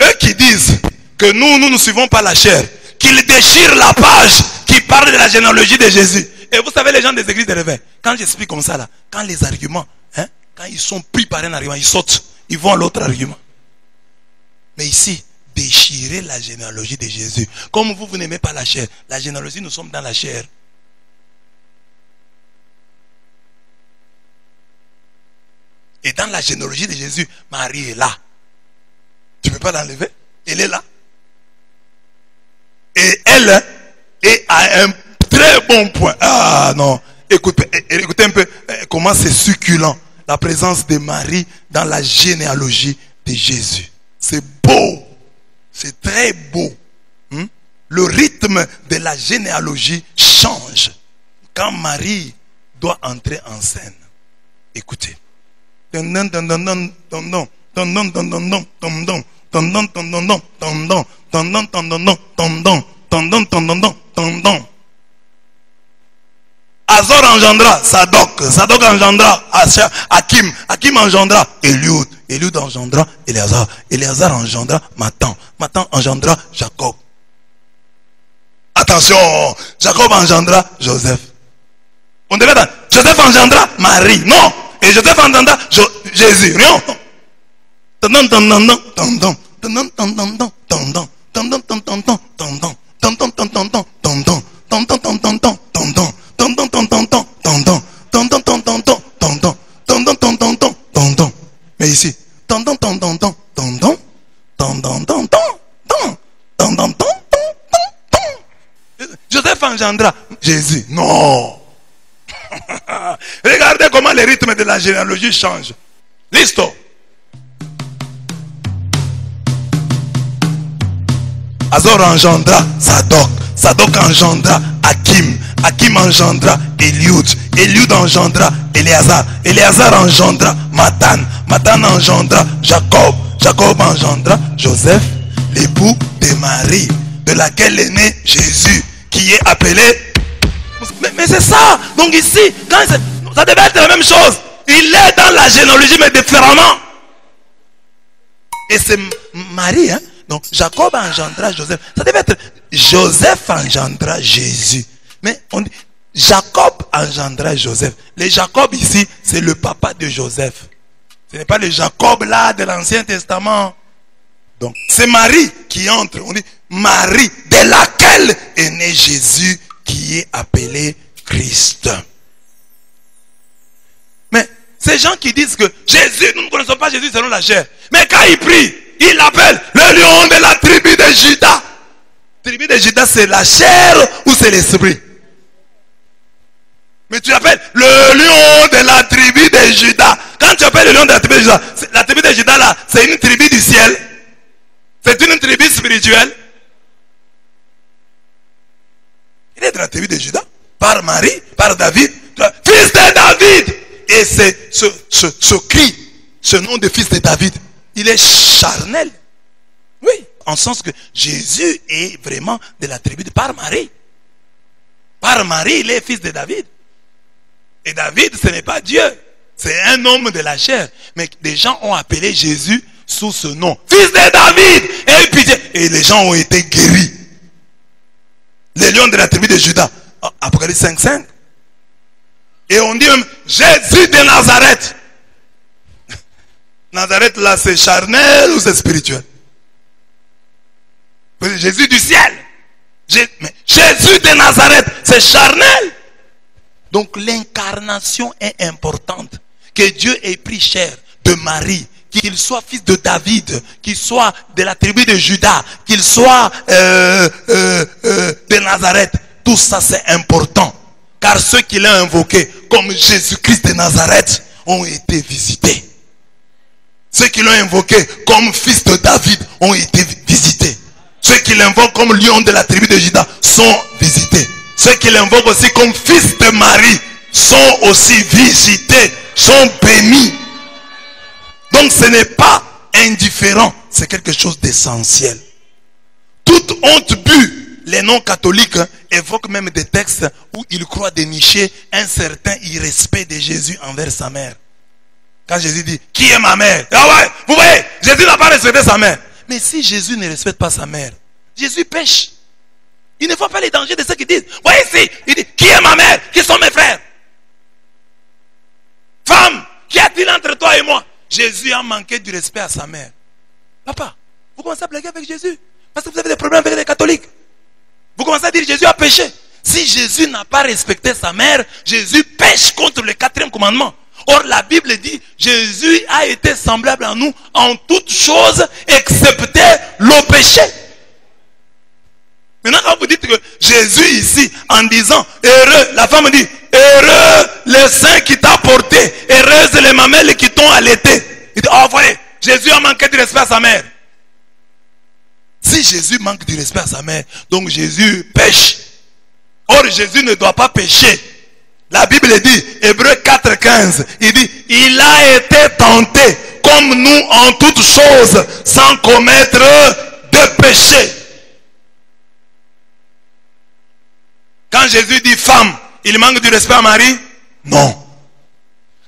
eux qui disent que nous ne suivons pas la chair, qu'ils déchirent la page qui parle de la généalogie de Jésus. Et vous savez, les gens des églises de réveil, quand j'explique comme ça, là, quand les arguments, quand ils sont pris par un argument, ils sautent, ils vont à l'autre argument. Mais ici, déchirer la généalogie de Jésus. Comme vous n'aimez pas la chair, la généalogie, nous sommes dans la chair. Et dans la généalogie de Jésus, Marie est là. Tu ne peux pas l'enlever. Elle est là. Et elle est à un très bon point. Ah non. Écoutez un peu comment c'est succulent. La présence de Marie dans la généalogie de Jésus. C'est beau. C'est très beau. Le rythme de la généalogie change. Quand Marie doit entrer en scène. Écoutez. Azor engendra Sadok, Sadok engendra Hakim, Hakim engendra Eliud, Eliud engendra Éléazar, Éléazar engendra Matan, Matan engendra Jacob. Attention, Jacob engendra Joseph. On devait dire, Joseph engendra Marie, non. Et Joseph engendra Jésus, non. Mais ici, Joseph engendra Jésus, non. Regardez comment les rythmes de la généalogie changent. Listo. Azor engendra Sadok, Sadok engendra Hakim, Hakim engendra Eliud, Eliud engendra Éléazar, Éléazar engendra Matan, Matan engendra Jacob, Jacob engendra Joseph, l'époux de Marie, de laquelle est né Jésus, qui est appelé. Mais c'est ça. Donc ici, ça devait être la même chose. Il est dans la généalogie, mais différemment. Et c'est Marie, hein. Donc Jacob engendra Joseph. Ça devait être Joseph engendra Jésus. Mais on dit Jacob engendra Joseph. Le Jacob ici, c'est le papa de Joseph. Ce n'est pas le Jacob là de l'Ancien Testament. Donc c'est Marie qui entre. On dit Marie, de laquelle est né Jésus, qui est appelé Christ. Mais ces gens qui disent que Jésus, nous ne connaissons pas Jésus selon la chair. Mais quand il prie, il l'appelle le lion de la tribu de Juda. La tribu de Juda, c'est la chair ou c'est l'esprit? Mais tu l'appelles le lion de la tribu de Juda. Quand tu appelles le lion de la tribu de Juda, la tribu de Juda là, c'est une tribu du ciel. C'est une tribu spirituelle. Il est de la tribu de Juda. Par Marie, par David, fils de David. Et c'est ce cri, ce nom de fils de David, il est charnel. Oui, en sens que Jésus est vraiment de la tribu de par Marie. Par Marie, il est fils de David. Et David, ce n'est pas Dieu. C'est un homme de la chair. Mais des gens ont appelé Jésus sous ce nom. Fils de David. Et pitié. Et les gens ont été guéris. Les lions de la tribu de Juda. Apocalypse 5:5. Et on dit même Jésus de Nazareth. Nazareth là, c'est charnel ou c'est spirituel? Jésus du ciel. Mais Jésus de Nazareth, c'est charnel. Donc l'incarnation est importante. Que Dieu ait pris chair de Marie, qu'il soit fils de David, qu'il soit de la tribu de Juda, qu'il soit de Nazareth. Tout ça c'est important. Car ceux qui l'ont invoqué comme Jésus-Christ de Nazareth ont été visités. Ceux qui l'ont invoqué comme fils de David ont été visités. Ceux qui l'invoquent comme lion de la tribu de Juda sont visités. Ceux qui l'invoquent aussi comme fils de Marie sont aussi visités, sont bénis. Donc ce n'est pas indifférent, c'est quelque chose d'essentiel. Toute honte bue, les non-catholiques évoquent même des textes où ils croient dénicher un certain irrespect de Jésus envers sa mère. Quand Jésus dit, qui est ma mère? Ah ouais, vous voyez, Jésus n'a pas respecté sa mère. Mais si Jésus ne respecte pas sa mère, Jésus pêche. Il ne voit pas les dangers de ceux qui disent, voyez ici, il dit, qui est ma mère? Qui sont mes frères? Femme, qu'y a-t-il entre toi et moi? Jésus a manqué du respect à sa mère. Papa, vous commencez à blaguer avec Jésus parce que vous avez des problèmes avec les catholiques. Vous commencez à dire Jésus a péché. Si Jésus n'a pas respecté sa mère, Jésus pêche contre le 4e commandement. Or la Bible dit, Jésus a été semblable à nous en toutes choses, excepté le péché. Maintenant quand vous dites que Jésus ici, en disant heureux, la femme dit, heureux le sein qui t'a porté, heureuse les mamelles qui t'ont allaité. Il dit, oh voyez, Jésus a manqué du respect à sa mère. Si Jésus manque du respect à sa mère, donc Jésus pêche. Or Jésus ne doit pas pécher. La Bible dit, Hébreux 4,15, il dit, il a été tenté comme nous en toutes choses, sans commettre de péché. Quand Jésus dit femme, il manque du respect à Marie? Non.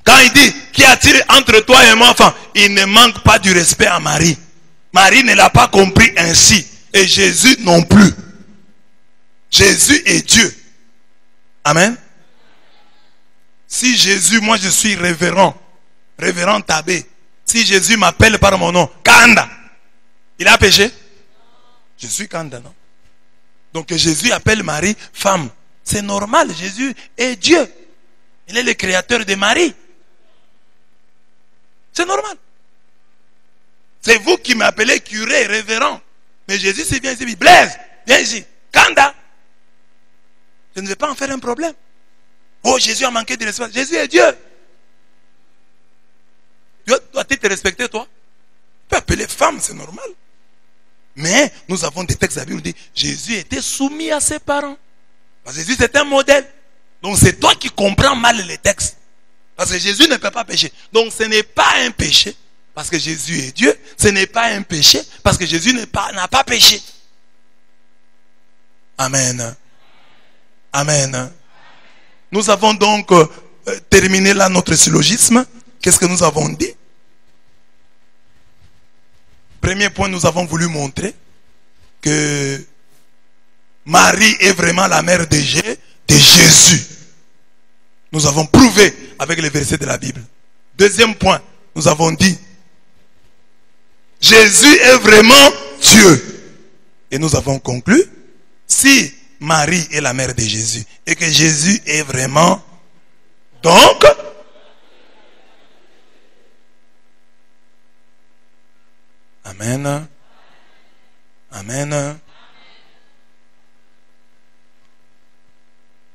Quand il dit, qu'y a-t-il entre toi et moi, femme? Il ne manque pas du respect à Marie. Marie ne l'a pas compris ainsi. Et Jésus non plus. Jésus est Dieu. Amen. Si Jésus, moi je suis révérend Tabé. Si Jésus m'appelle par mon nom, Kanda, il a péché? Je suis Kanda, non? Donc Jésus appelle Marie femme. C'est normal, Jésus est Dieu. Il est le créateur de Marie. C'est normal. C'est vous qui m'appelez curé, révérend. Mais Jésus, c'est bien ici. Blaise, viens ici. Kanda. Je ne vais pas en faire un problème. Oh, Jésus a manqué de respect. Jésus est Dieu. Dois-tu te respecter, toi? Tu peux appeler femme, c'est normal. Mais nous avons des textes de la Bible qui disent Jésus était soumis à ses parents. Parce que Jésus c'est un modèle. Donc c'est toi qui comprends mal les textes. Parce que Jésus ne peut pas pécher. Donc ce n'est pas un péché. Parce que Jésus est Dieu. Ce n'est pas un péché. Parce que Jésus n'a pas péché. Amen. Amen. Nous avons donc terminé là notre syllogisme. Qu'est-ce que nous avons dit? Premier point, nous avons voulu montrer que Marie est vraiment la mère de Jésus. Nous avons prouvé avec les versets de la Bible. Deuxième point, nous avons dit Jésus est vraiment Dieu. Et nous avons conclu, si Marie est la mère de Jésus et que Jésus est vraiment, donc, Amen. Amen.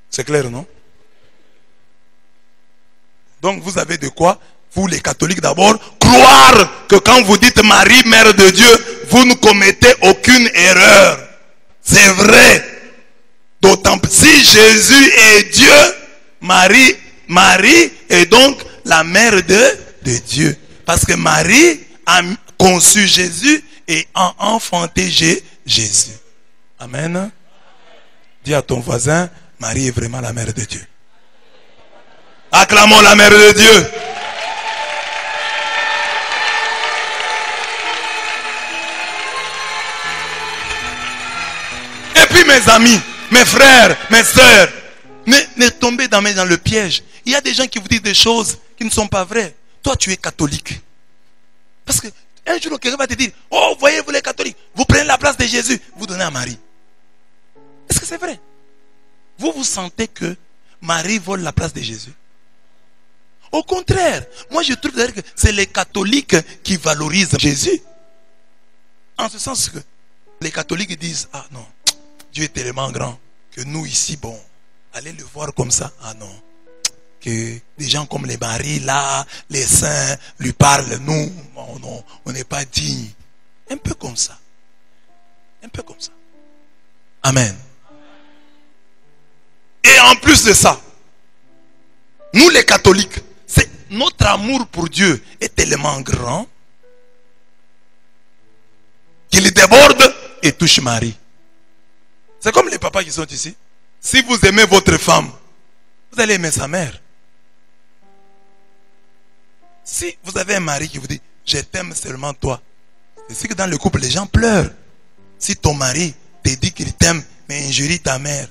C'est clair, non? Donc vous avez de quoi, vous les catholiques d'abord, croire que quand vous dites Marie, mère de Dieu, vous ne commettez aucune erreur. C'est vrai. D'autant plus si Jésus est Dieu, Marie est donc la mère de Dieu. Parce que Marie a conçu Jésus et a enfanté Jésus. Amen. Dis à ton voisin, Marie est vraiment la mère de Dieu. Acclamons la mère de Dieu. Et puis mes amis, mes frères, mes sœurs, ne tombez dans le piège. Il y a des gens qui vous disent des choses qui ne sont pas vraies. Toi tu es catholique. Parce que un jour, quelqu'un va te dire, oh, voyez-vous les catholiques, vous prenez la place de Jésus, vous donnez à Marie. Est-ce que c'est vrai? Vous sentez que Marie vole la place de Jésus? Au contraire, moi je trouve d'ailleurs que c'est les catholiques qui valorisent Jésus. En ce sens que les catholiques disent, ah non, Dieu est tellement grand que nous ici, bon, allez le voir comme ça. Ah non, que des gens comme les Marie là, les saints lui parlent, nous, oh non, on n'est pas dignes. Un peu comme ça. Un peu comme ça. Amen. Et en plus de ça, nous les catholiques, notre amour pour Dieu est tellement grand qu'il déborde et touche Marie. C'est comme les papas qui sont ici. Si vous aimez votre femme, vous allez aimer sa mère. Si vous avez un mari qui vous dit, je t'aime seulement toi, c'est que dans le couple, les gens pleurent. Si ton mari te dit qu'il t'aime, mais injurie ta mère,